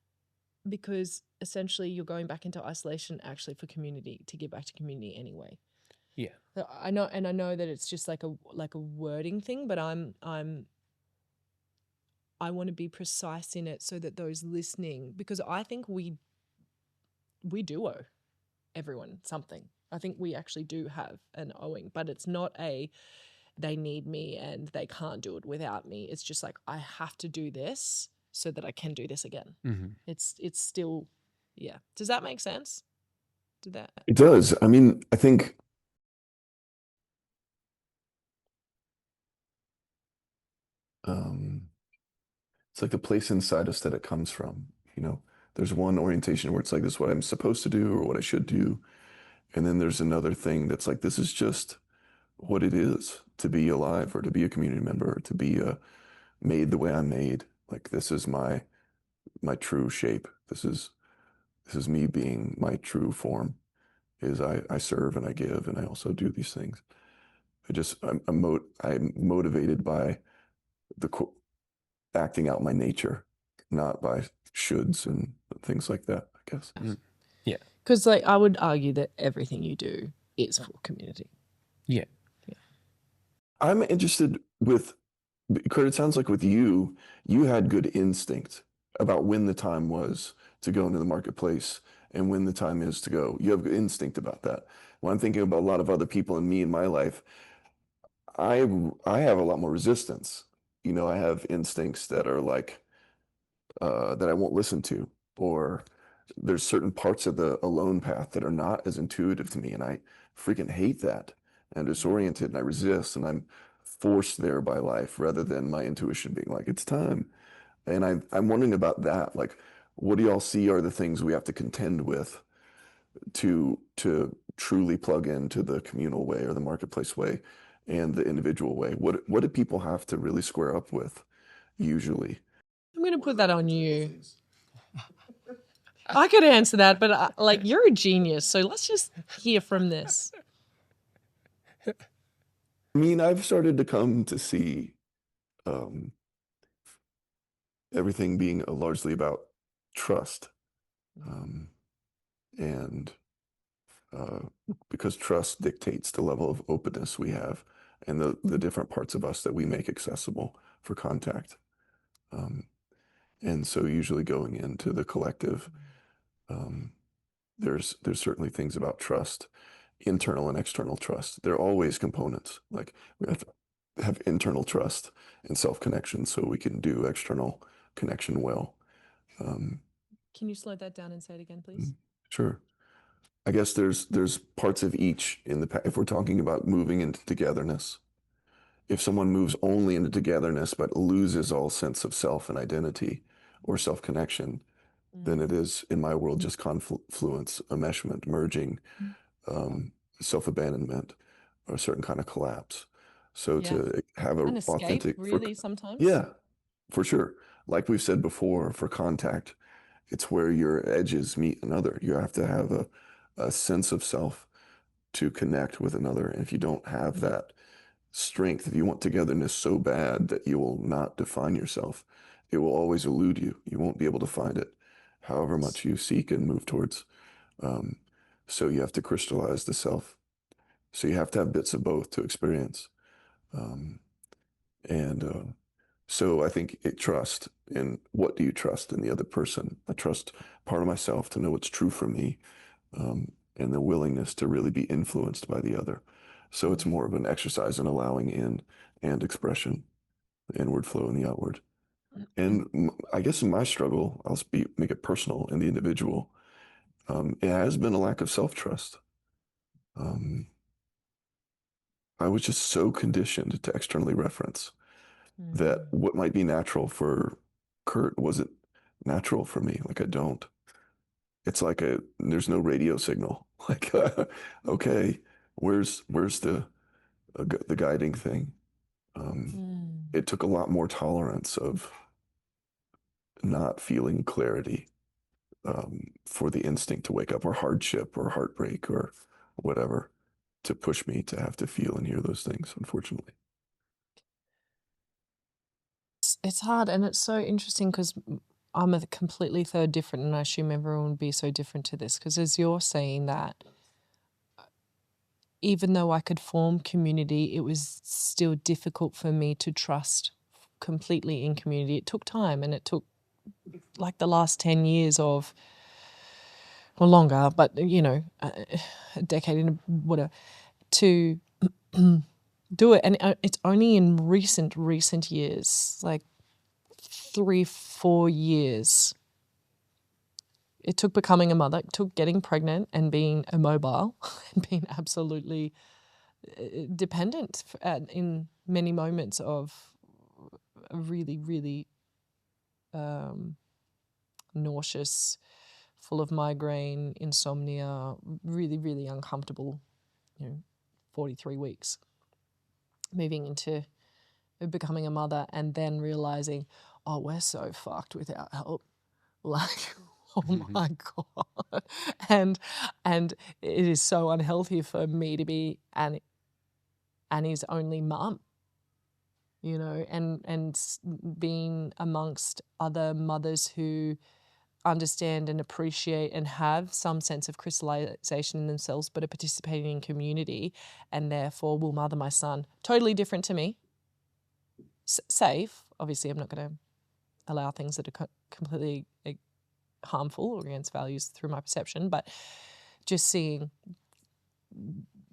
because essentially you're going back into isolation actually for community, to get back to community anyway. Yeah. So I know that it's just like a wording thing, but I want to be precise in it so that those listening, because I think we do owe everyone something. I think we actually do have an owing, but it's not they need me and they can't do it without me. It's just like I have to do this so that I can do this again. Mm-hmm. It's still, yeah. Does that make sense? It does. I mean, I think it's like the place inside us that it comes from. There's one orientation where it's like, this is what I'm supposed to do or what I should do. And then there's another thing that's like, this is just what it is to be alive or to be a community member or to be made the way I'm made. Like, this is my true shape. This is me being my true form, is I serve and I give and I also do these things. I'm motivated by acting out my nature, not by shoulds and things like that, I guess. Mm. Yeah. Because like I would argue that everything you do is for community. Yeah. I'm interested with, Kurt, it sounds like with you had good instinct about when the time was to go into the marketplace and when the time is to go. You have good instinct about that. When I'm thinking about a lot of other people and me in my life, I have a lot more resistance. I have instincts that are like, that I won't listen to, or there's certain parts of the alone path that are not as intuitive to me, and I freaking hate that. I'm disoriented and I resist, and I'm forced there by life rather than my intuition being like, it's time. And I'm wondering about that. Like, what do y'all see are the things we have to contend with to truly plug into the communal way or the marketplace way and the individual way? What do people have to really square up with usually? I'm going to put that on you. I could answer that, but like you're a genius, so let's just hear from this. I mean, I've started to come to see everything being largely about trust. And because trust dictates the level of openness we have and the different parts of us that we make accessible for contact. And so usually going into the collective, there's certainly things about trust, internal and external trust. They're always components. Like, we have to have internal trust and self-connection so we can do external connection well. Can you slow that down and say it again, please? Sure. I guess there's parts of each if we're talking about moving into togetherness. If someone moves only into togetherness but loses all sense of self and identity or self-connection, then it is, in my world, just confluence, enmeshment, merging, self-abandonment, or a certain kind of collapse. So to have An a escape, authentic, really, sometimes? yeah, for sure. Like we've said before, for contact, it's where your edges meet another. You have to have a sense of self to connect with another. And if you don't have that strength, if you want togetherness so bad that you will not define yourself, it will always elude you. You won't be able to find it, however much you seek and move towards. So you have to crystallize the self. So you have to have bits of both to experience. So I think trust. And what do you trust in the other person? I trust part of myself to know what's true for me, and the willingness to really be influenced by the other. So it's more of an exercise in allowing in and expression, the inward flow and the outward. And I guess in my struggle, make it personal in the individual. It has been a lack of self-trust. I was just so conditioned to externally reference that what might be natural for Kurt wasn't natural for me. Like, I don't. It's like there's no radio signal. Like, okay, Where's the guiding thing? It took a lot more tolerance of not feeling clarity, for the instinct to wake up, or hardship or heartbreak or whatever, to push me to have to feel and hear those things, unfortunately. It's hard, and it's so interesting because I'm a completely third different, and I assume everyone would be so different to this, because as you're saying that, even though I could form community, it was still difficult for me to trust completely in community. It took time, and it took like the last 10 years of, or longer, but you know, a decade and whatever, to do it. And it's only in recent years, like 3-4 years, it took becoming a mother, it took getting pregnant and being immobile and being absolutely dependent in many moments of a really, really nauseous, full of migraine, insomnia, really, really uncomfortable, 43 weeks. Moving into becoming a mother and then realizing, oh, we're so fucked without help. Like, oh my God. And it is so unhealthy for me to be Annie's only mum, and being amongst other mothers who understand and appreciate and have some sense of crystallization in themselves, but are participating in community and therefore will mother my son. Totally different to me. Safe. Obviously, I'm not going to allow things that are completely harmful or against values through my perception, but just seeing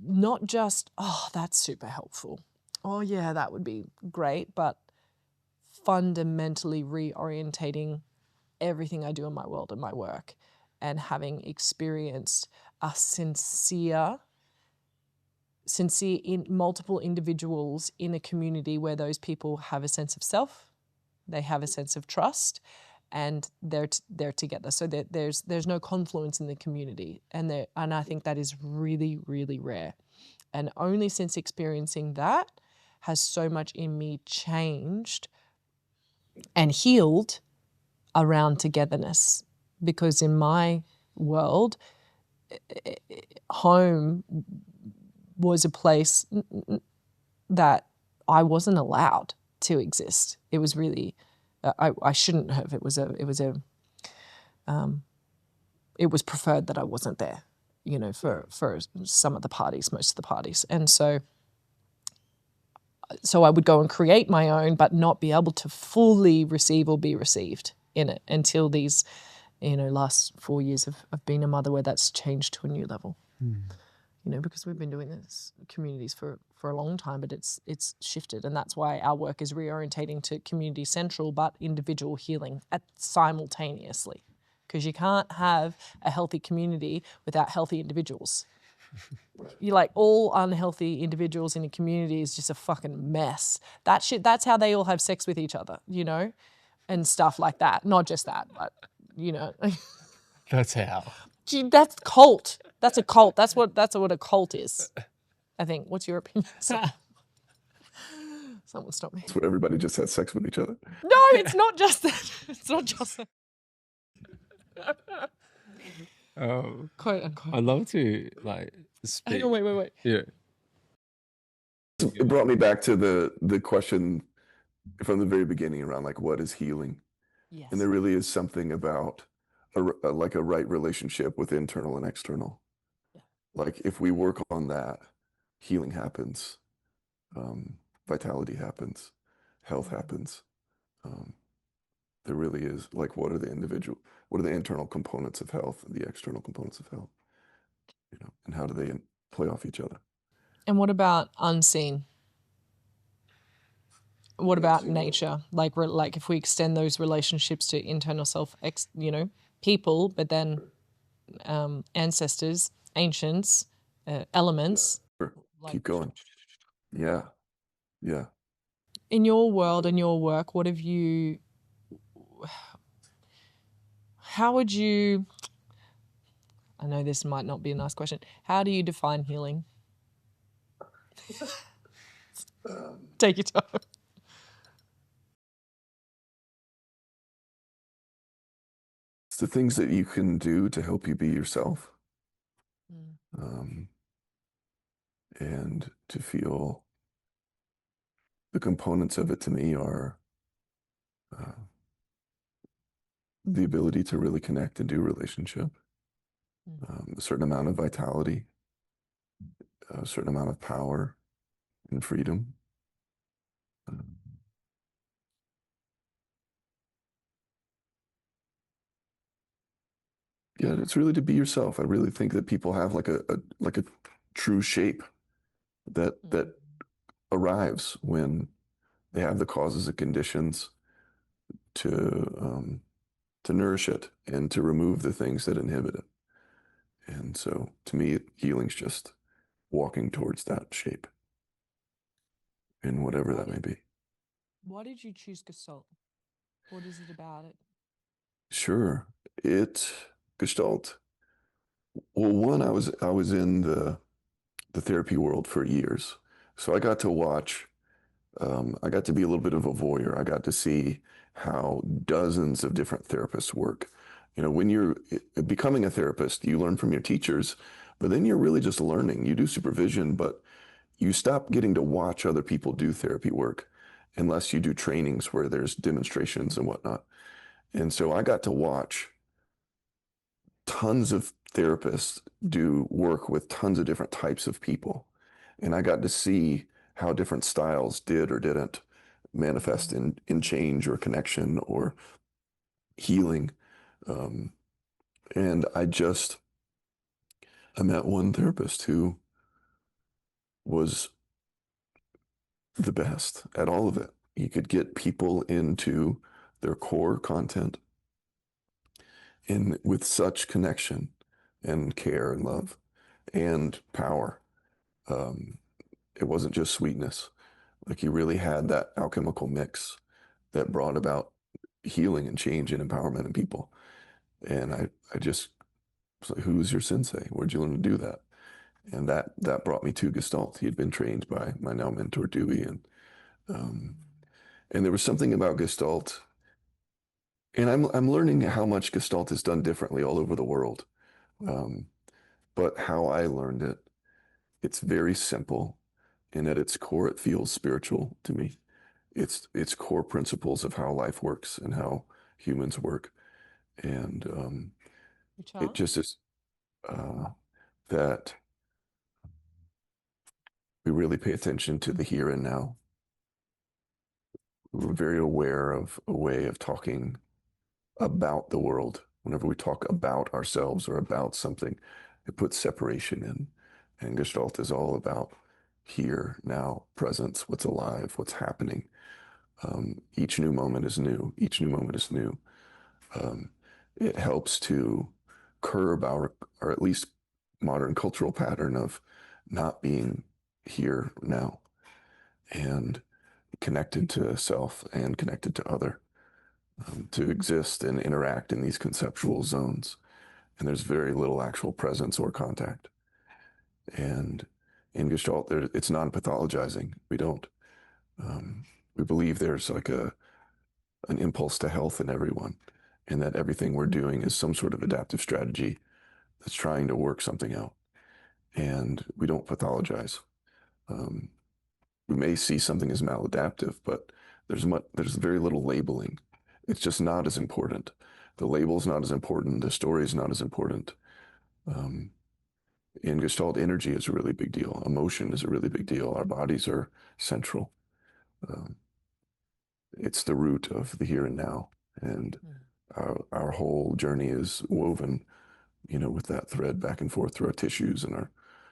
not just, oh, that's super helpful. Oh, yeah, that would be great, but fundamentally reorientating everything I do in my world and my work, and having experienced a sincere in multiple individuals in a community where those people have a sense of self, they have a sense of trust, and they're together. So there's no confluence in the community, and I think that is really, really rare. And only since experiencing that has so much in me changed and healed around togetherness, because in my world, home was a place that I wasn't allowed to exist. It was really, I shouldn't have. It was preferred that I wasn't there, for some of the parties, most of the parties, and so I would go and create my own, but not be able to fully receive or be received in it until these, last 4 years of being a mother, where that's changed to a new level. Because we've been doing this communities for a long time, but it's shifted, and that's why our work is reorientating to community central but individual healing simultaneously, because you can't have a healthy community without healthy individuals. You're like, all unhealthy individuals in a community is just a fucking mess. That's how they all have sex with each other, and stuff like that. Not just that, but That's how. Gee, that's cult. That's a cult. That's what a cult is, I think. What's your opinion? Someone stop me. That's where everybody just has sex with each other. No, it's not just that. It's not just that. Quote unquote. I'd love to speak. Hang on, wait. Yeah. It brought me back to the question from the very beginning around what is healing? Yes. And there really is something about a right relationship with internal and external. Yeah. If we work on that, healing happens, vitality happens, health happens. There really is, what are the internal components of health and the external components of health, and how do they play off each other? And what about unseen? What about nature? Like if we extend those relationships to internal self, people, but then ancestors, ancients, elements. Sure. Keep going. Yeah. In your world and your work, how would you, I know this might not be a nice question, how do you define healing? Take your time. It's the things that you can do to help you be yourself. And to feel the components of it to me are the ability to really connect and do relationship, a certain amount of vitality, a certain amount of power and freedom. Yeah, it's really to be yourself. I really think that people have like a true shape that arrives when they have the causes and conditions to nourish it and to remove the things that inhibit it. And so, to me, healing's just walking towards that shape, in whatever that may be. Why did you choose Gestalt? What is it about it? Sure, Gestalt. Well, one, I was in the therapy world for years, so I got to watch. I got to be a little bit of a voyeur. I got to see how dozens of different therapists work. You know, when you're becoming a therapist, you learn from your teachers, but then you're really just learning. You do supervision, but you stop getting to watch other people do therapy work unless you do trainings where there's demonstrations and whatnot. And so I got to watch tons of therapists do work with tons of different types of people. And I got to see how different styles did or didn't manifest in change or connection or healing. And I met one therapist who was the best at all of it. He could get people into their core content and with such connection and care and love and power. It wasn't just sweetness. Like he really had that alchemical mix that brought about healing and change and empowerment in people. And I just was like, who's your sensei? Where'd you learn to do that? And that brought me to Gestalt. He had been trained by my now mentor Dewey, and there was something about Gestalt. And I'm learning how much Gestalt is done differently all over the world. But how I learned it, it's very simple, and at its core, it feels spiritual to me. It's core principles of how life works and how humans work, and it just is that we really pay attention to the here and now. We're very aware of a way of talking about the world. Whenever we talk about ourselves or about something, it puts separation in. And Gestalt is all about here, now, presence, what's alive, what's happening. Each new moment is new. Each new moment is new. It helps to curb our, or at least modern cultural pattern of not being here now and connected to self and connected to other, to exist and interact in these conceptual zones. And there's very little actual presence or contact. And in Gestalt, it's non-pathologizing. We don't. We believe there's like an impulse to health in everyone, and that everything we're doing is some sort of adaptive strategy that's trying to work something out. And we don't pathologize. We may see something as maladaptive, but there's very little labeling. It's just not as important. The label's not as important. The story is not as important. In Gestalt, energy is a really big deal. Emotion is a really big deal. Our bodies are central. It's the root of the here and now. And our whole journey is woven, with that thread back and forth through our tissues and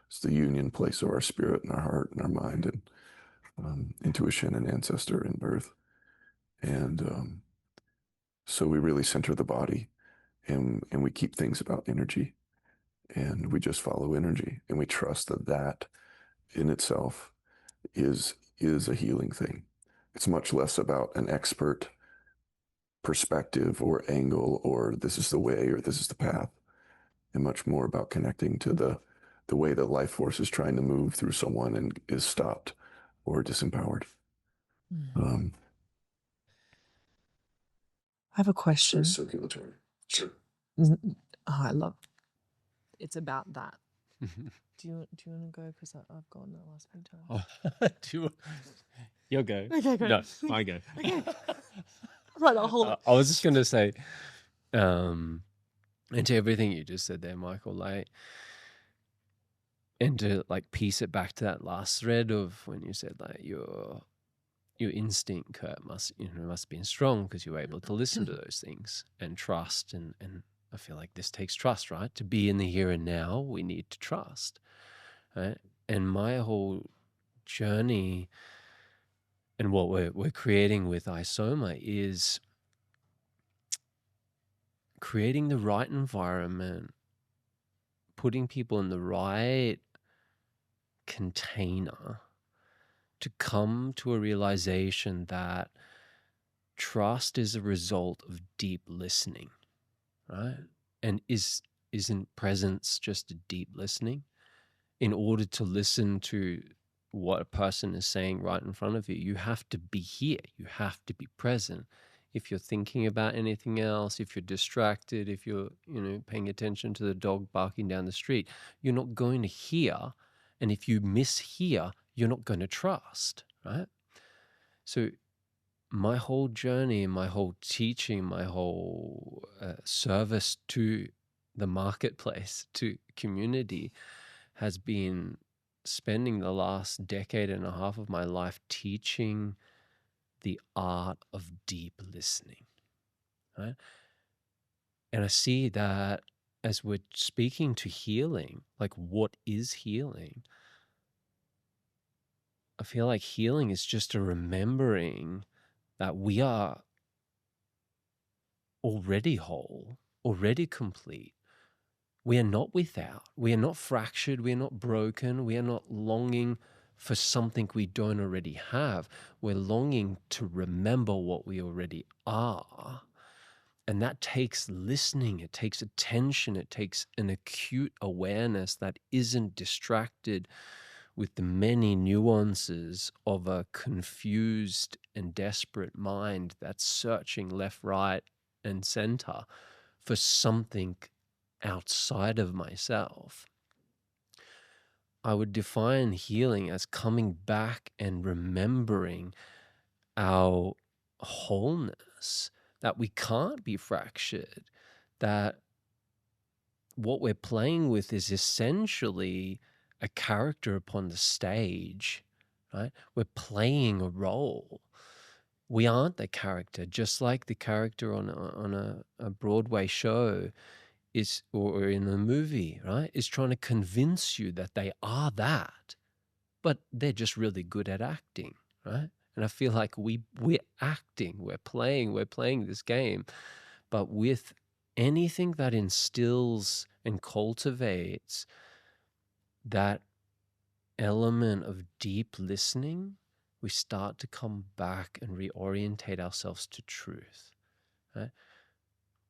it's the union place of our spirit and our heart and our mind and intuition and ancestor and birth. And so we really center the body and we keep things about energy and we just follow energy and we trust that in itself is a healing thing. It's much less about an expert perspective or angle or this is the way or this is the path, and much more about connecting to the way that life force is trying to move through someone and is stopped or disempowered. I have a question. Circulatory. Sure. Oh, I love it's about that. Do you want to go? Because I've gone the last few times. You'll go. Okay, go. No, I go. Okay. Right, I'll hold it. I was just going to say, into everything you just said there, Michael, like, and to like piece it back to that last thread of when you said like your instinct, Kurt, must have been strong because you were able to listen to those things and trust, and I feel like this takes trust, right? To be in the here and now, we need to trust, right? And my whole journey and what we're creating with iSōma is creating the right environment, putting people in the right container to come to a realization that trust is a result of deep listening, right? And isn't presence just a deep listening? In order to listen to what a person is saying right in front of you, you have to be here. You have to be present. If you're thinking about anything else, if you're distracted, if you're, paying attention to the dog barking down the street, you're not going to hear. And if you mishear, you're not going to trust, right? So my whole journey, my whole teaching, my whole service to the marketplace, to community, has been spending the last decade and a half of my life teaching the art of deep listening, right? And I see that as we're speaking to healing, like what is healing? I feel like healing is just a remembering that we are already whole, already complete. We are not without. We are not fractured. We are not broken. We are not longing for something we don't already have. We're longing to remember what we already are. And that takes listening. It takes attention. It takes an acute awareness that isn't distracted with the many nuances of a confused and desperate mind that's searching left, right, and center for something outside of myself. I would define healing as coming back and remembering our wholeness, that we can't be fractured, that what we're playing with is essentially a character upon the stage, right? We're playing a role. We aren't the character, just like the character on a Broadway show is, or in a movie, right, is trying to convince you that they are that, but they're just really good at acting, right? And I feel like we're acting, we're playing this game, but with anything that instills and cultivates that element of deep listening, we start to come back and reorientate ourselves to truth, right?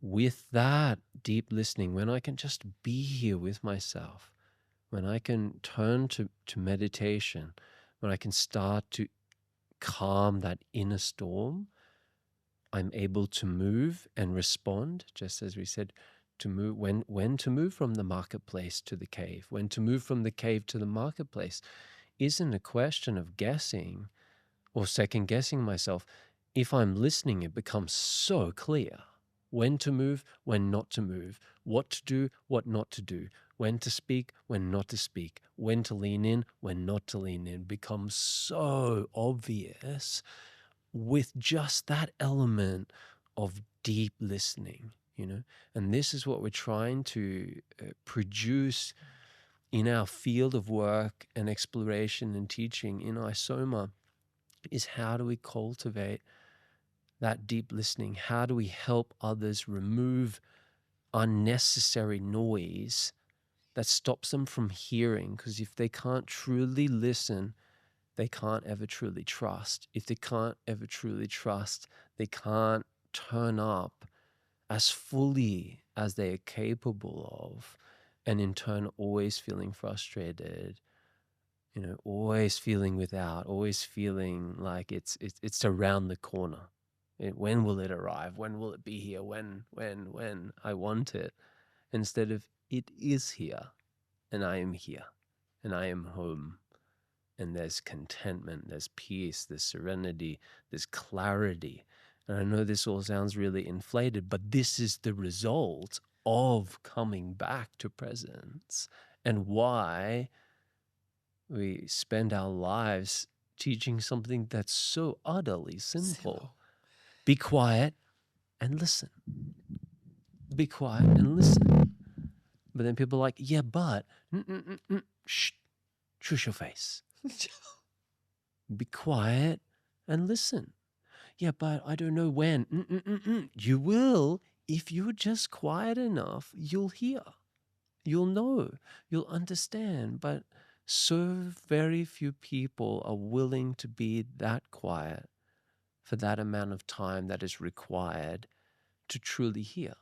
With that deep listening, when I can just be here with myself, when I can turn to meditation, when I can start to calm that inner storm, I'm able to move and respond, just as we said, to move when to move from the marketplace to the cave, when to move from the cave to the marketplace isn't a question of guessing or second guessing myself. If I'm listening, it becomes so clear. When to move, when not to move, what to do, what not to do, when to speak, when not to speak, when to lean in, when not to lean in, becomes so obvious with just that element of deep listening, And this is what we're trying to produce in our field of work and exploration and teaching in iSōma, is how do we cultivate that deep listening? How do we help others remove unnecessary noise that stops them from hearing? Because if they can't truly listen, they can't ever truly trust. If they can't ever truly trust, they can't turn up as fully as they are capable of and in turn always feeling frustrated, always feeling without, always feeling like it's around the corner. When will it arrive? When will it be here? When I want it, instead of it is here, and I am here, and I am home, and there's contentment, there's peace, there's serenity, there's clarity. And I know this all sounds really inflated, but this is the result of coming back to presence, and why we spend our lives teaching something that's so utterly simple. Be quiet and listen. Be quiet and listen. But then people are like, yeah, but, shh, shush your face. Be quiet and listen. Yeah, but I don't know when. You will. If you're just quiet enough, you'll hear. You'll know. You'll understand. But so very few people are willing to be that quiet for that amount of time that is required to truly hear,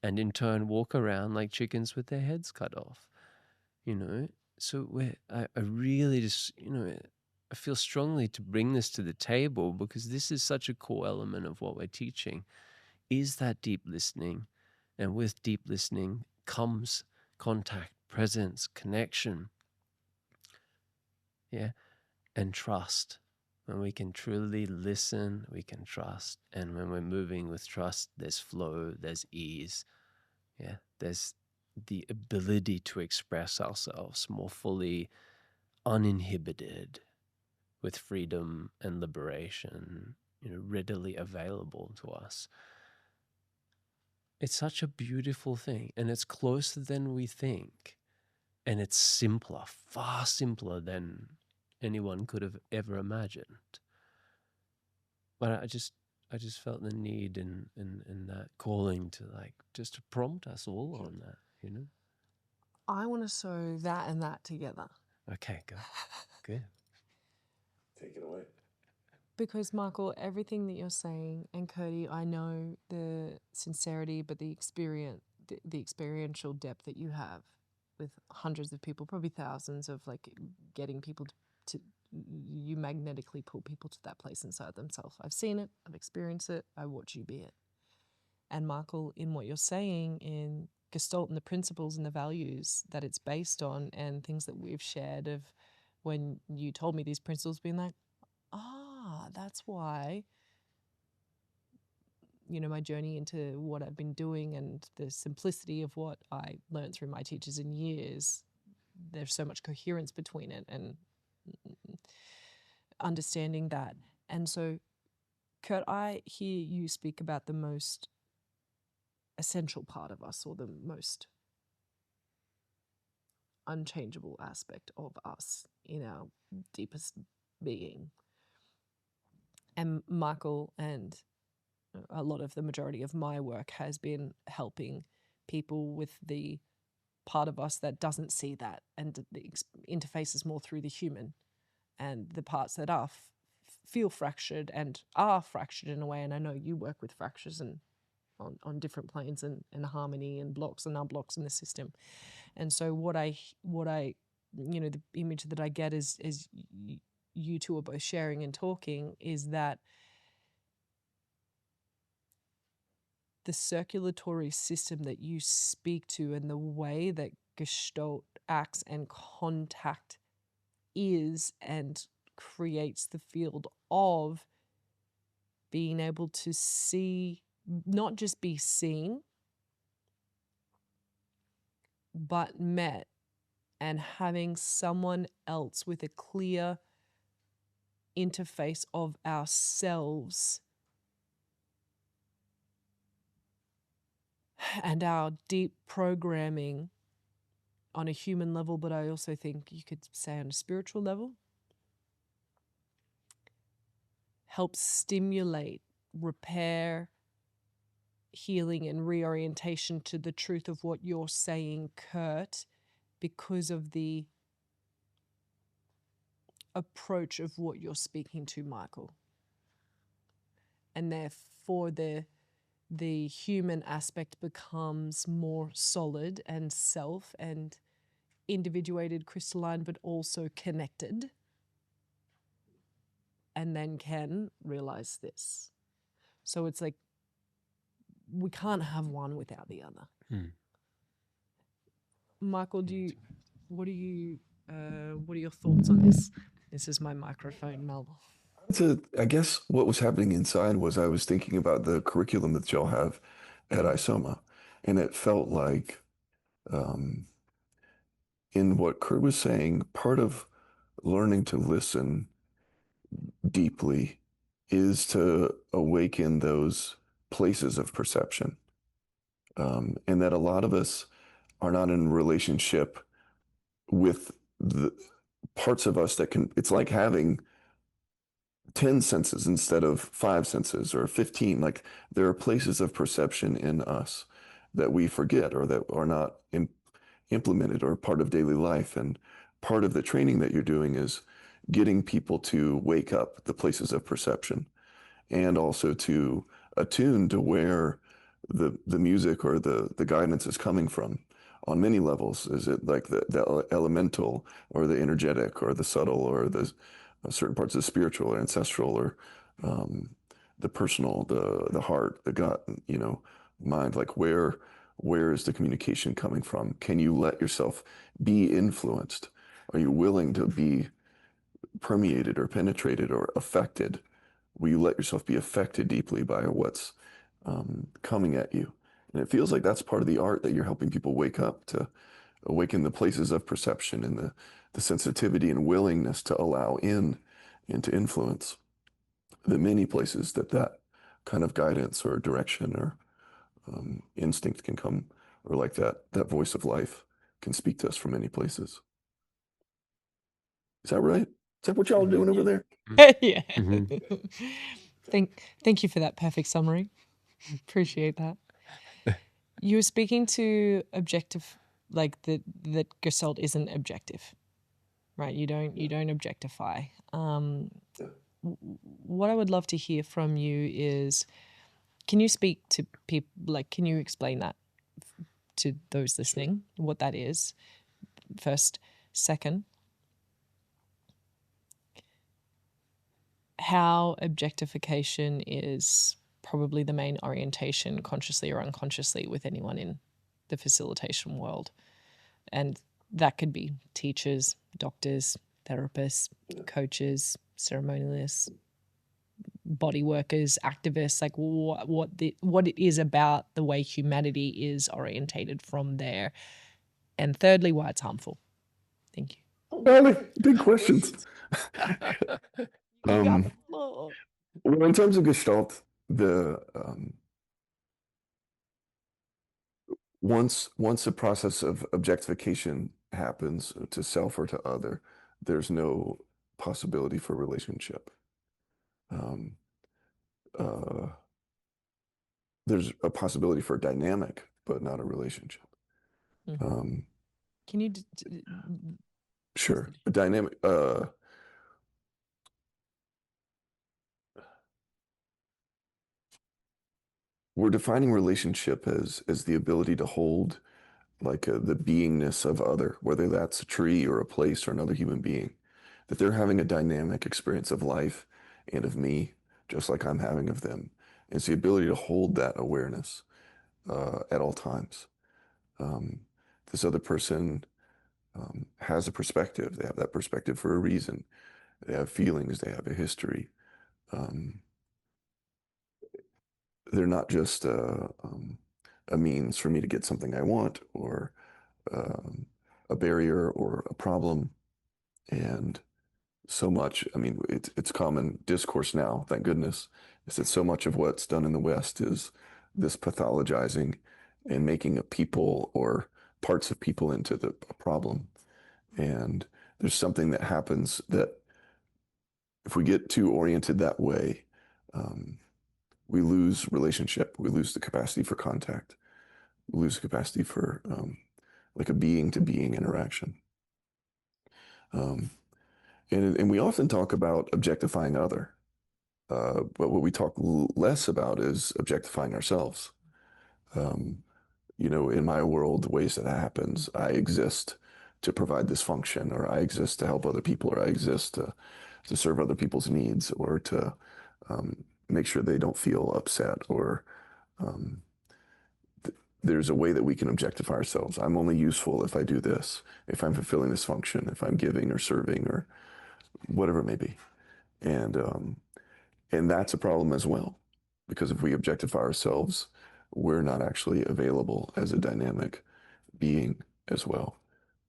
and in turn walk around like chickens with their heads cut off. So I really just, I feel strongly to bring this to the table, because this is such a core element of what we're teaching, is that deep listening. And with deep listening comes contact, presence, connection, and trust. When we can truly listen, we can trust. And when we're moving with trust, there's flow, there's ease. There's the ability to express ourselves more fully, uninhibited, with freedom and liberation, readily available to us. It's such a beautiful thing, and it's closer than we think. And it's simpler, far simpler than anyone could have ever imagined. But I just felt the need and that calling to just to prompt us all on that, I want to sew that and that together. Okay, good. Take it away. Because, Michael, everything that you're saying, and Cody, I know the sincerity, but the experiential depth that you have with hundreds of people, probably thousands of getting people to you magnetically pull people to that place inside themselves. I've seen it, I've experienced it, I watch you be it. And Michael, in what you're saying in Gestalt and the principles and the values that it's based on, and things that we've shared of when you told me these principles, being like, that's why, my journey into what I've been doing and the simplicity of what I learned through my teachers in years, there's so much coherence between it and understanding that. And so, Kurt, I hear you speak about the most essential part of us, or the most unchangeable aspect of us in our deepest being. And Michael, and a lot of the majority of my work has been helping people with the part of us that doesn't see that, and the interfaces more through the human, and the parts that are feel fractured and are fractured in a way. And I know you work with fractures and on different planes and harmony and blocks and unblocks in the system. And so what I the image that I get is you two are both sharing and talking, is that the circulatory system that you speak to, and the way that Gestalt acts and contact is and creates the field of being able to see, not just be seen, but met, and having someone else with a clear interface of ourselves and our deep programming on a human level, but I also think you could say on a spiritual level, helps stimulate, repair, healing, and reorientation to the truth of what you're saying, Kurt, because of the approach of what you're speaking to, Michael. And therefore the the human aspect becomes more solid and self and individuated, crystalline, but also connected, and then can realize this. So it's like we can't have one without the other. Michael, what are your thoughts on this? This is my microphone, Mel. I guess what was happening inside was I was thinking about the curriculum that y'all have at ISOMA, and it felt like, in what Kurt was saying, part of learning to listen deeply is to awaken those places of perception. And that a lot of us are not in relationship with the parts of us that can, it's like having 10 senses instead of 5 senses or 15. Like there are places of perception in us that we forget or that are not implemented or part of daily life. And part of the training that you're doing is getting people to wake up the places of perception and also to attune to where the music or the guidance is coming from on many levels. Is it like the elemental or the energetic or the subtle or the certain parts of the spiritual or ancestral or the personal, the heart, the gut, mind? Like where is the communication coming from? Can you let yourself be influenced? Are you willing to be permeated or penetrated or affected? Will you let yourself be affected deeply by what's coming at you? And it feels like that's part of the art that you're helping people wake up to, awaken the places of perception and the sensitivity and willingness to allow in and to influence the many places that kind of guidance or direction or instinct can come, or like that voice of life can speak to us from many places. Is that right? Is that what y'all are doing over there? Yeah. Mm-hmm. Thank you for that perfect summary. Appreciate that. You were speaking to objective, like that Gestalt isn't objective, right? You don't objectify. What I would love to hear from you is, can you speak to people, like, can you explain that to those listening, what that is, first? Second, how objectification is probably the main orientation, consciously or unconsciously, with anyone in the facilitation world. And that could be teachers, doctors, therapists, coaches, ceremonialists, body workers, activists, like what it is about the way humanity is orientated from there. And thirdly, why it's harmful. Thank you. Really big questions. You got the floor. Well, in terms of Gestalt, once a process of objectification happens to self or to other, there's no possibility for relationship. There's a possibility for a dynamic, but not a relationship. Can you Sure, a dynamic. We're defining relationship as the ability to hold like the beingness of other, whether that's a tree or a place or another human being, that they're having a dynamic experience of life and of me, just like I'm having of them. It's the ability to hold that awareness at all times. This other person has a perspective. They have that perspective for a reason. They have feelings. They have a history. They're not just a means for me to get something I want or a barrier or a problem. And so much, I mean, it's common discourse now, thank goodness, is that so much of what's done in the West is this pathologizing and making a people or parts of people into the problem. And there's something that happens that if we get too oriented that way, we lose relationship. We lose the capacity for contact. We lose the capacity for like a being to being interaction. And we often talk about objectifying other. But what we talk less about is objectifying ourselves. Um, in my world, the ways that happens, I exist to provide this function, or I exist to help other people, or I exist to serve other people's needs, or to make sure they don't feel upset, or um, there's a way that we can objectify ourselves. I'm only useful if I do this, if I'm fulfilling this function, if I'm giving or serving or whatever it may be. And that's a problem as well, because if we objectify ourselves, we're not actually available as a dynamic being as well.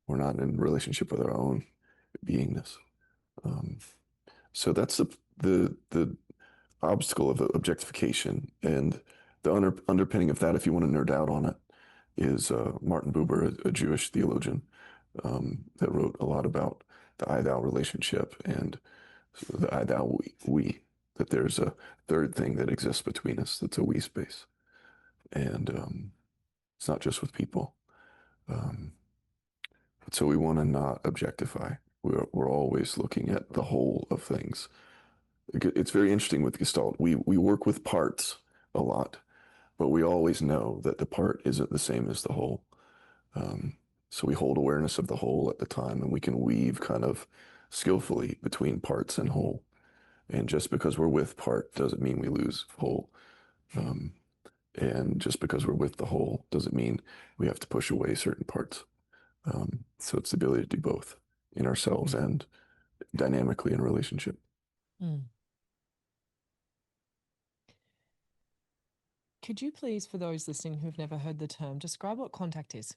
We're not in relationship with our own beingness. Um, so that's the obstacle of objectification, and the underpinning of that, if you want to nerd out on it, is Martin Buber, a Jewish theologian, that wrote a lot about the I-thou relationship and the I-thou we, that there's a third thing that exists between us that's a we space. And it's not just with people. So we want to not objectify. We're always looking at the whole of things. It's very interesting with Gestalt. We work with parts a lot, but we always know that the part isn't the same as the whole. So we hold awareness of the whole at the time, and we can weave kind of skillfully between parts and whole. And just because we're with part doesn't mean we lose whole. And just because we're with the whole doesn't mean we have to push away certain parts. So it's the ability to do both in ourselves and dynamically in a relationship. Mm. Could you please, for those listening who've never heard the term, describe what contact is?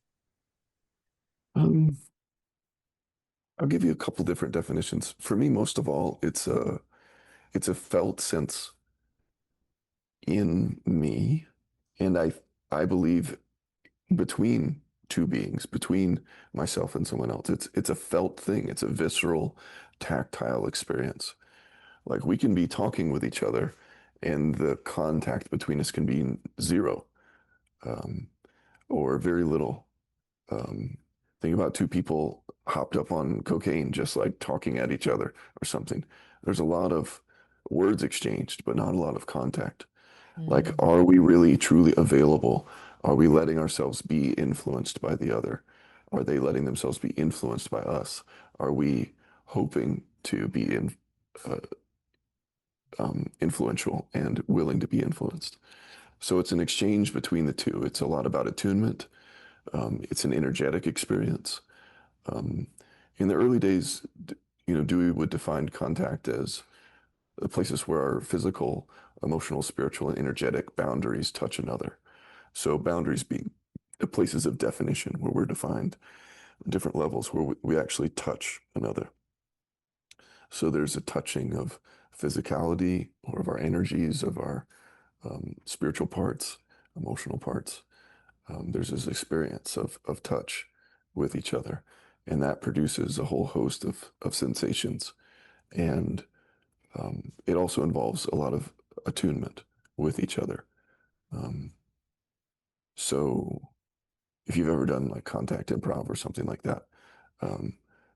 Um, I'll give you a couple different definitions. For me, most of all, it's a felt sense in me, and I believe between two beings, between myself and someone else. It's a felt thing. It's a visceral, tactile experience. Like we can be talking with each other, and the contact between us can be zero, or very little. Think about two people hopped up on cocaine, just like talking at each other or something. There's a lot of words exchanged, but not a lot of contact. Like, are we really truly available? Are we letting ourselves be influenced by the other? Are they letting themselves be influenced by us? Are we hoping to be uh, influential and willing to be influenced? So it's an exchange between the two. It's a lot about attunement. It's an energetic experience. In the early days, Dewey would define contact as the places where our physical, emotional, spiritual, and energetic boundaries touch another. So boundaries being the places of definition where we're defined, different levels where we actually touch another. So there's a touching of physicality or of our energies, of our spiritual parts, emotional parts. There's this experience of touch with each other, and that produces a whole host of sensations. And it also involves a lot of attunement with each other. So if you've ever done like contact improv or something like that,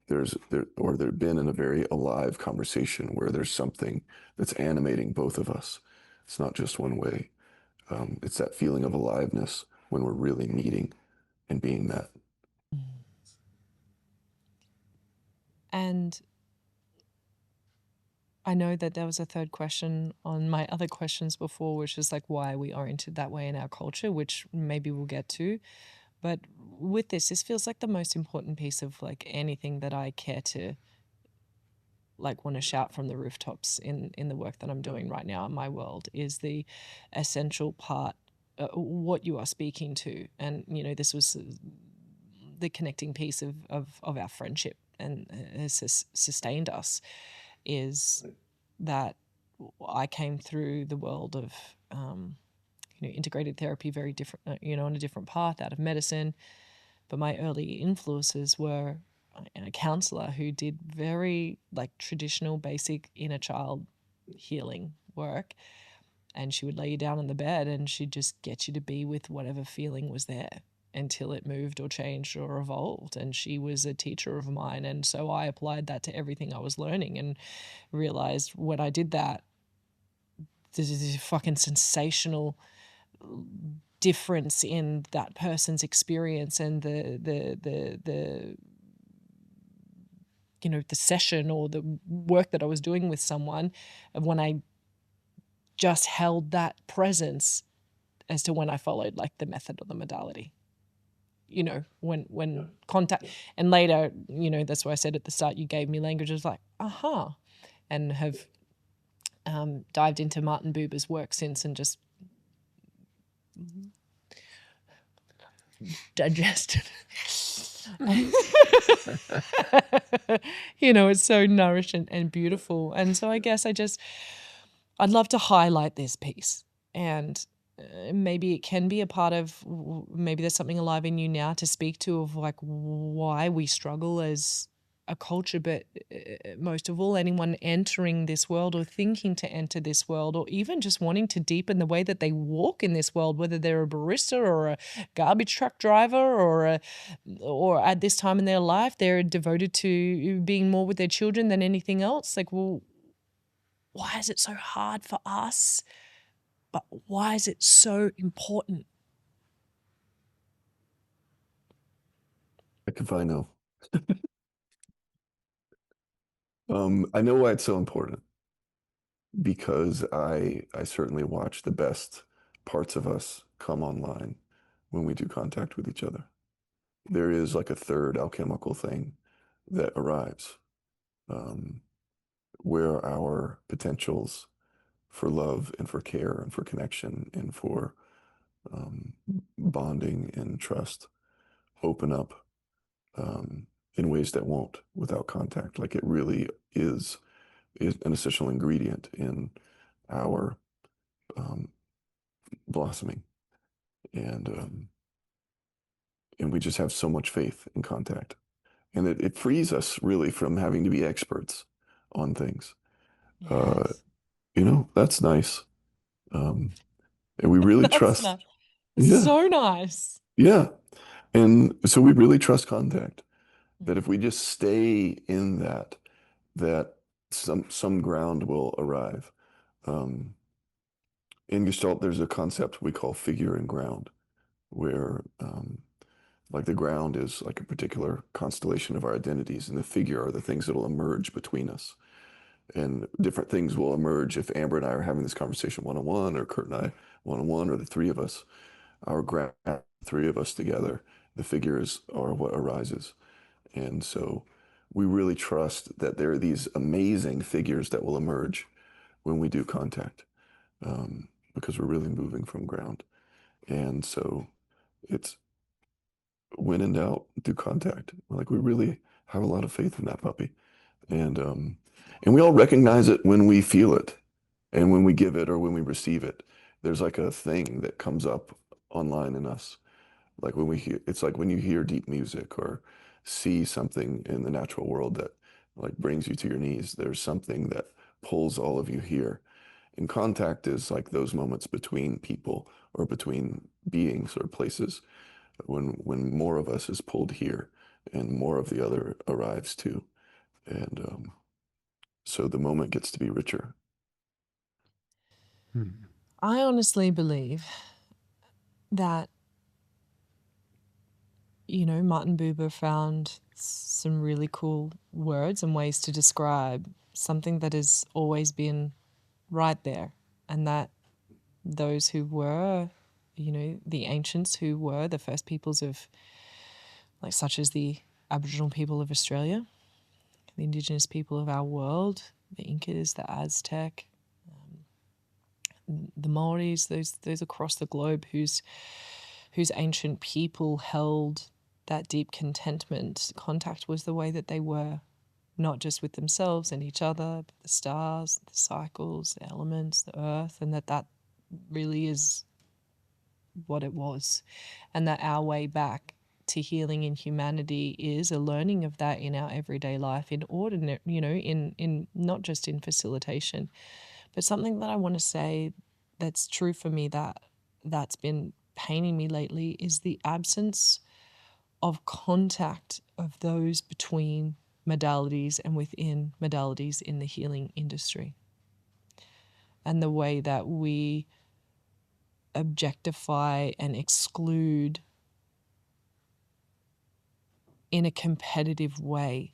there's been in a very alive conversation where there's something that's animating both of us. It's not just one way. It's that feeling of aliveness when we're really meeting and being met. And I know that there was a third question on my other questions before, which is like why we oriented that way in our culture, which maybe we'll get to. But with this feels like the most important piece of like anything that I care to like want to shout from the rooftops in the work that I'm doing right now in my world is the essential part, what you are speaking to. And, this was the connecting piece of our friendship and has sustained us is that I came through the world of, integrated therapy very different, on a different path out of medicine. But my early influences were a counselor who did very like traditional basic inner child healing work. And she would lay you down on the bed and she'd just get you to be with whatever feeling was there until it moved or changed or evolved. And she was a teacher of mine. And so I applied that to everything I was learning and realized when I did that, this fucking sensational difference in that person's experience and the you know, the session or the work that I was doing with someone, and when I just held that presence as to when I followed like the method or the modality. You know, when contact, and later, you know, that's why I said at the start, you gave me language. I was like, and have dived into Martin Buber's work since and just digested. You know, it's so nourishing and beautiful. And so I guess I'd love to highlight this piece, and maybe it can be a part of, maybe there's something alive in you now to speak to of like why we struggle as a culture, but most of all, anyone entering this world or thinking to enter this world, or even just wanting to deepen the way that they walk in this world, whether they're a barista or a garbage truck driver or at this time in their life they're devoted to being more with their children than anything else. Like, well, why is it so hard for us? But why is it so important? Heck if I know. I know why it's so important, because I certainly watch the best parts of us come online when we do contact with each other. There is like a third alchemical thing that arrives, where our potentials for love and for care and for connection and for bonding and trust open up in ways that won't without contact. Like, it really is an essential ingredient in our blossoming, and we just have so much faith in contact, and it frees us really from having to be experts on things. Yes. You know, that's nice. And we really That's trust. nice. Yeah, So nice. yeah. And so we really trust contact, that if we just stay in that some ground will arrive. In Gestalt, there's a concept we call figure and ground, where like the ground is like a particular constellation of our identities, and the figure are the things that will emerge between us. And different things will emerge if Amber and I are having this conversation one-on-one, or Kurt and I one-on-one, or the three of us, our ground, three of us together, the figures are what arises. And so we really trust that there are these amazing figures that will emerge when we do contact, because we're really moving from ground. And so it's, when in doubt, do contact. Like, we really have a lot of faith in that puppy. And we all recognize it when we feel it, and when we give it or when we receive it. There's like a thing that comes up online in us. Like when we hear, it's like when you hear deep music or see something in the natural world that like brings you to your knees, there's something that pulls all of you here. And contact is like those moments between people or between beings or places, when more of us is pulled here and more of the other arrives too. And so the moment gets to be richer. I honestly believe that, you know, Martin Buber found some really cool words and ways to describe something that has always been right there, and that those who were, you know, the ancients, who were the first peoples of, like, such as the Aboriginal people of Australia, the Indigenous people of our world, the Incas, the Aztec, the Maoris, those across the globe whose ancient people held that deep contentment. Contact was the way that they were, not just with themselves and each other, but the stars, the cycles, the elements, the earth, and that really is what it was. And that our way back to healing in humanity is a learning of that in our everyday life, in ordinary, you know, in not just in facilitation. But something that I want to say that's true for me, that's been paining me lately, is the absence of contact of those between modalities and within modalities in the healing industry. and the way that we objectify and exclude in a competitive way.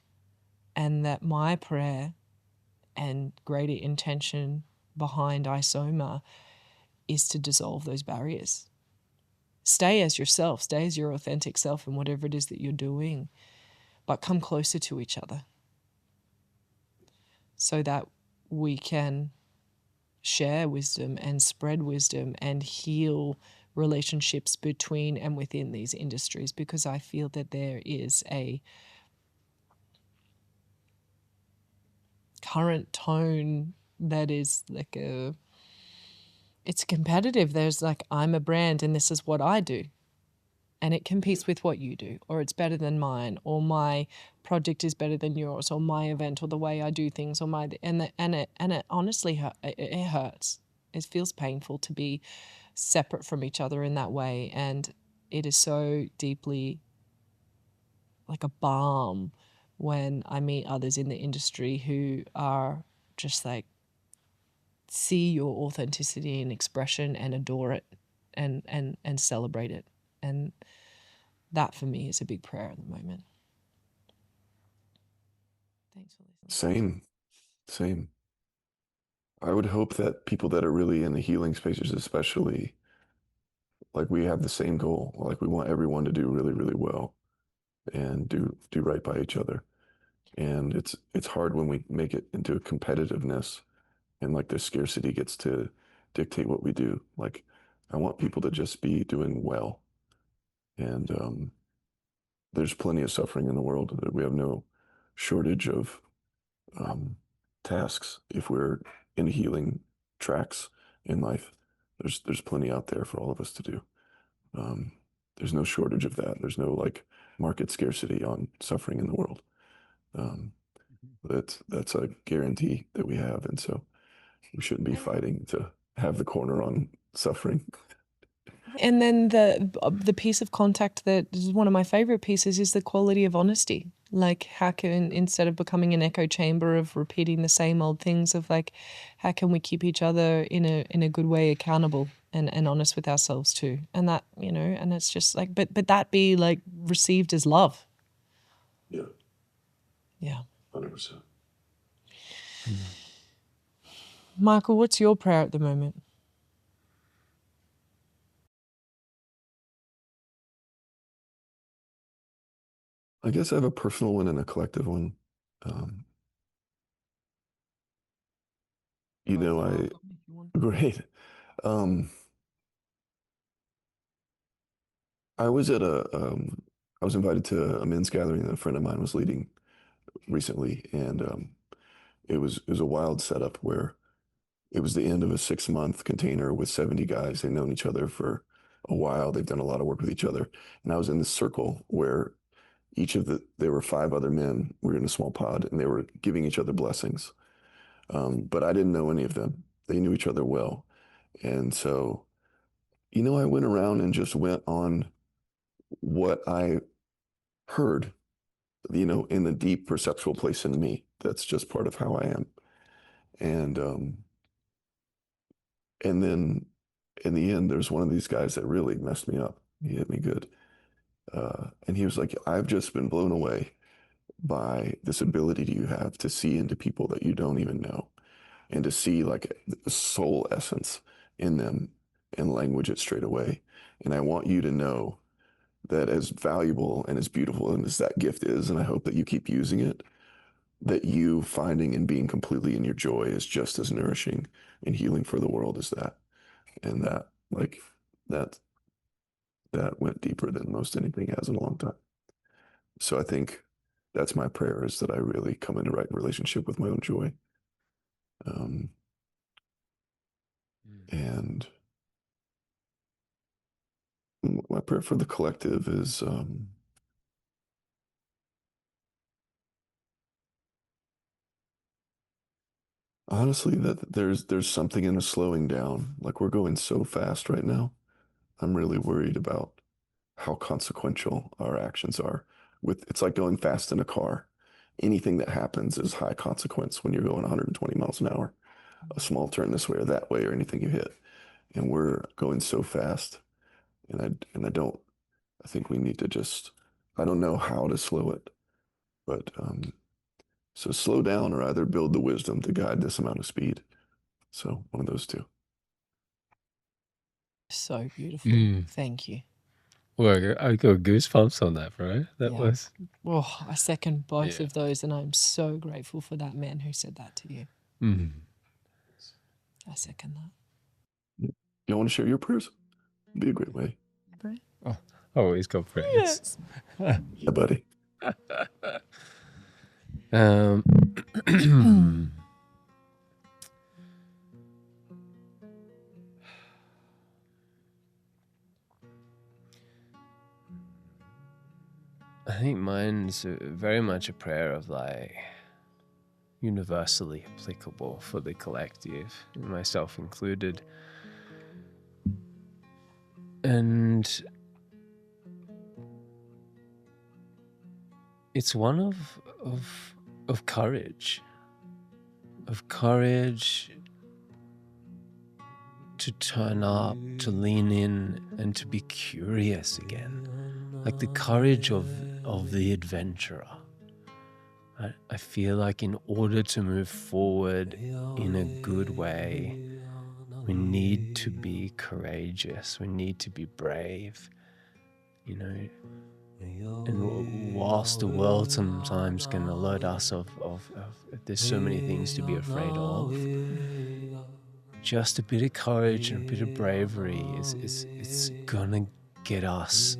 And that my prayer and greater intention behind iSōma is to dissolve those barriers. Stay as yourself, stay as your authentic self in whatever it is that you're doing, but come closer to each other so that we can share wisdom and spread wisdom and heal relationships between and within these industries, because I feel that there is a current tone that is like it's competitive. There's like, I'm a brand and this is what I do, and it competes with what you do, or it's better than mine, or my project is better than yours, or my event, or the way I do things, or it honestly it hurts. It feels painful to be separate from each other in that way, and it is so deeply like a balm when I meet others in the industry who are just like, see your authenticity and expression and adore it and celebrate it. And that for me is a big prayer at the moment. Thanks for listening. Same. I would hope that people that are really in the healing spaces, especially, like, we have the same goal. Like, we want everyone to do really, really well and do right by each other. And it's hard when we make it into a competitiveness, and like the scarcity gets to dictate what we do. Like, I want people to just be doing well. And there's plenty of suffering in the world. We have no shortage of tasks if we're in healing tracks in life. There's plenty out there for all of us to do. There's no shortage of that. There's no like market scarcity on suffering in the world. That's a guarantee that we have, and so we shouldn't be fighting to have the corner on suffering. And then the piece of contact that is one of my favorite pieces is the quality of honesty. Like, how can, instead of becoming an echo chamber of repeating the same old things, of like, how can we keep each other in a good way accountable and honest with ourselves too? And that, you know, and it's just like, but that be like received as love. Yeah. 100%. Michael, what's your prayer at the moment? I guess I have a personal one and a collective one. Great. I was at I was invited to a men's gathering that a friend of mine was leading recently, and it was a wild setup where it was the end of a 6-month container with 70 guys. They've known each other for a while. They've done a lot of work with each other. And I was in this circle where there were 5 other men. We were in a small pod, and they were giving each other blessings. But I didn't know any of them. They knew each other well. And so, I went around and just went on what I heard, in the deep perceptual place in me. That's just part of how I am. And then in the end, there's one of these guys that really messed me up. He hit me good. And he was like, I've just been blown away by this ability you have to see into people that you don't even know, and to see like the soul essence in them and language it straight away. And I want you to know that as valuable and as beautiful and as that gift is, and I hope that you keep using it, that you finding and being completely in your joy is just as nourishing and healing for the world as that. And that went deeper than most anything has in a long time. So I think that's my prayer, is that I really come into right relationship with my own joy. And my prayer for the collective is honestly that there's something in a slowing down. Like, we're going so fast right now. I'm really worried about how consequential our actions are. It's like going fast in a car. Anything that happens is high consequence when you're going 120 miles an hour. a small turn this way or that way or anything you hit. And we're going so fast. I think we need to just, I don't know how to slow it, but so slow down or either build the wisdom to guide this amount of speed. So one of those two. So beautiful. Thank you. Well, I got goosebumps on that, bro. That Yeah. was. Oh, I second both Yeah. of those, and I'm so grateful for that man who said that to you. Mm. I second that. You want to share your prayers? It'd be a great way. Oh, he's got prayers. Yes. Yeah, buddy. I think mine's very much a prayer of like universally applicable for the collective, myself included. And it's one of courage. Of courage to turn up, to lean in, and to be curious again. Like the courage of the adventurer. I feel like in order to move forward in a good way, we need to be courageous. We need to be brave, you know. And whilst the world sometimes can alert us of there's so many things to be afraid of, just a bit of courage and a bit of bravery it's gonna get us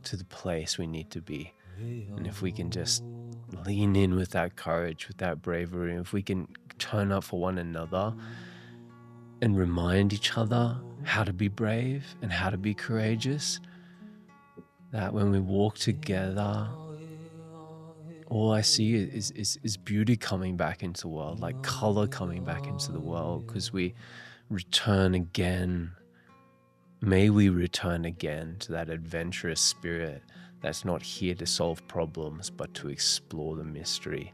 to the place we need to be. And if we can just lean in with that courage, with that bravery, if we can turn up for one another and remind each other how to be brave and how to be courageous, that when we walk together, all I see is beauty coming back into the world, like color coming back into the world, because we return again. May we return again to that adventurous spirit that's not here to solve problems, but to explore the mystery.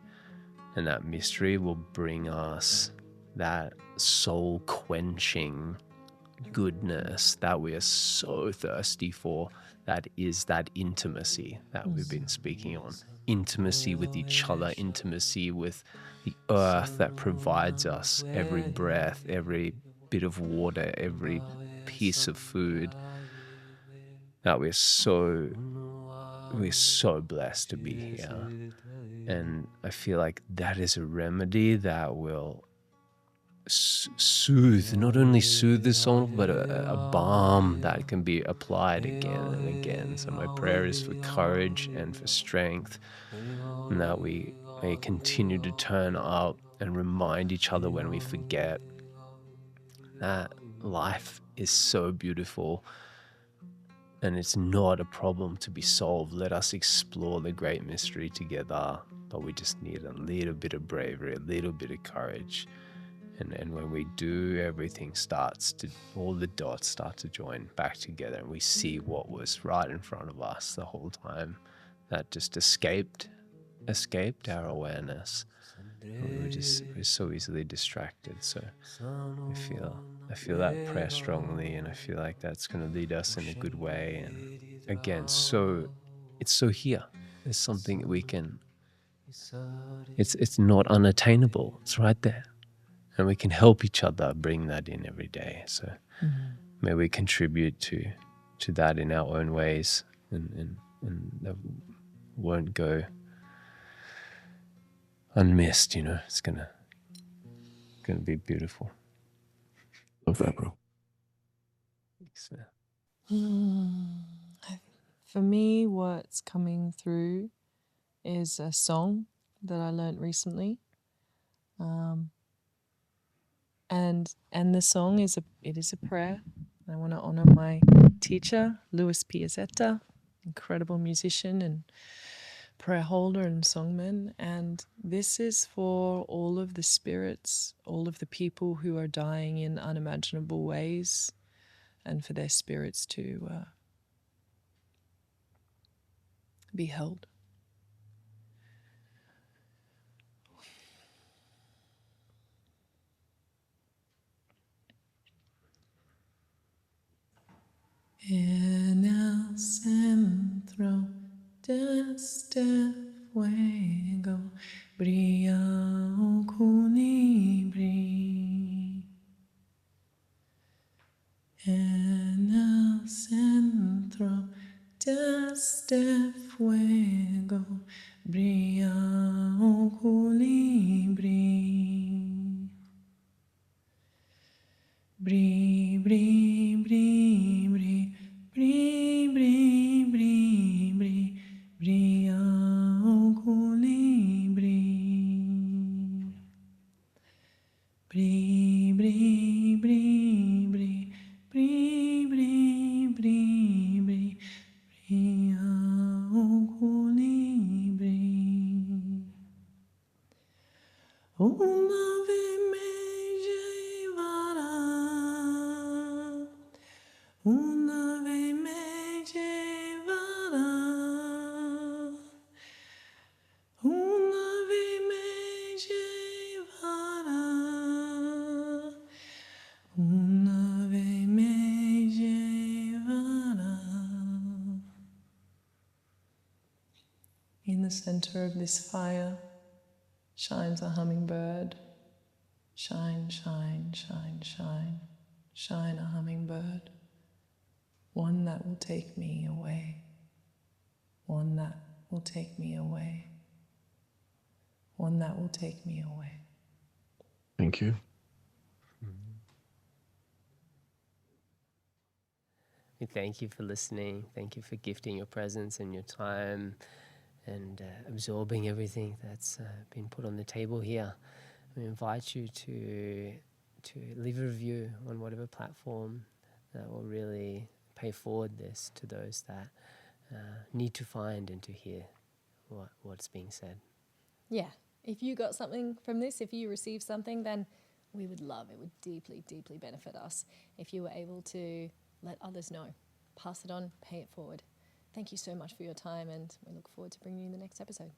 And that mystery will bring us that soul-quenching goodness that we are so thirsty for. That is that intimacy that we've been speaking on. Intimacy with each other, intimacy with the earth that provides us every breath, every bit of water, every piece of food. That we're so blessed to be here. And I feel like that is a remedy that will soothe, not only soothe the soul, but a balm that can be applied again and again. So my prayer is for courage and for strength, and that we may continue to turn up and remind each other when we forget that life is so beautiful and it's not a problem to be solved. Let us explore the great mystery together, but we just need a little bit of bravery, a little bit of courage. And when we do, everything starts to, all the dots start to join back together, and we see what was right in front of us the whole time that just escaped our awareness. We're so easily distracted. So I feel that prayer strongly, and I feel like that's going to lead us in a good way. And again, it's so here. There's something that we can. It's not unattainable. It's right there. And we can help each other bring that in every day. So may we contribute to that in our own ways, and that won't go unmissed. You know, it's gonna be beautiful. Love that, bro. Thanks, man. For me, what's coming through is a song that I learned recently. And the song is a prayer. I want to honor my teacher, Louis Piazzetta, incredible musician and prayer holder and songman. And this is for all of the spirits, all of the people who are dying in unimaginable ways, and for their spirits to be held. Just step fuego, brilla o colibrí. En el centro de este fuego brilla un colibrí. Bri, bri, bri, bri, bri, bri, bri, bri, brilla un colibrí. Bri, bri, bri, bri, bri, bri, bri, bri, brilla un colibrí. Una ave me llevará, una ave me llevará, una ave me llevará, una ave me llevará. In the center of this fire shines a hummingbird. Shine, shine, shine, shine, shine a hummingbird. One that will take me away. One that will take me away. One that will take me away. Thank you. We thank you for listening. Thank you for gifting your presence and your time and absorbing everything that's been put on the table here. We invite you to leave a review on whatever platform that will really pay forward this to those that need to find and to hear what's being said. Yeah, if you got something from this, if you received something, then we would love it. Would deeply, deeply benefit us if you were able to let others know. Pass it on, pay it forward. Thank you so much for your time, and we look forward to bringing you the next episode.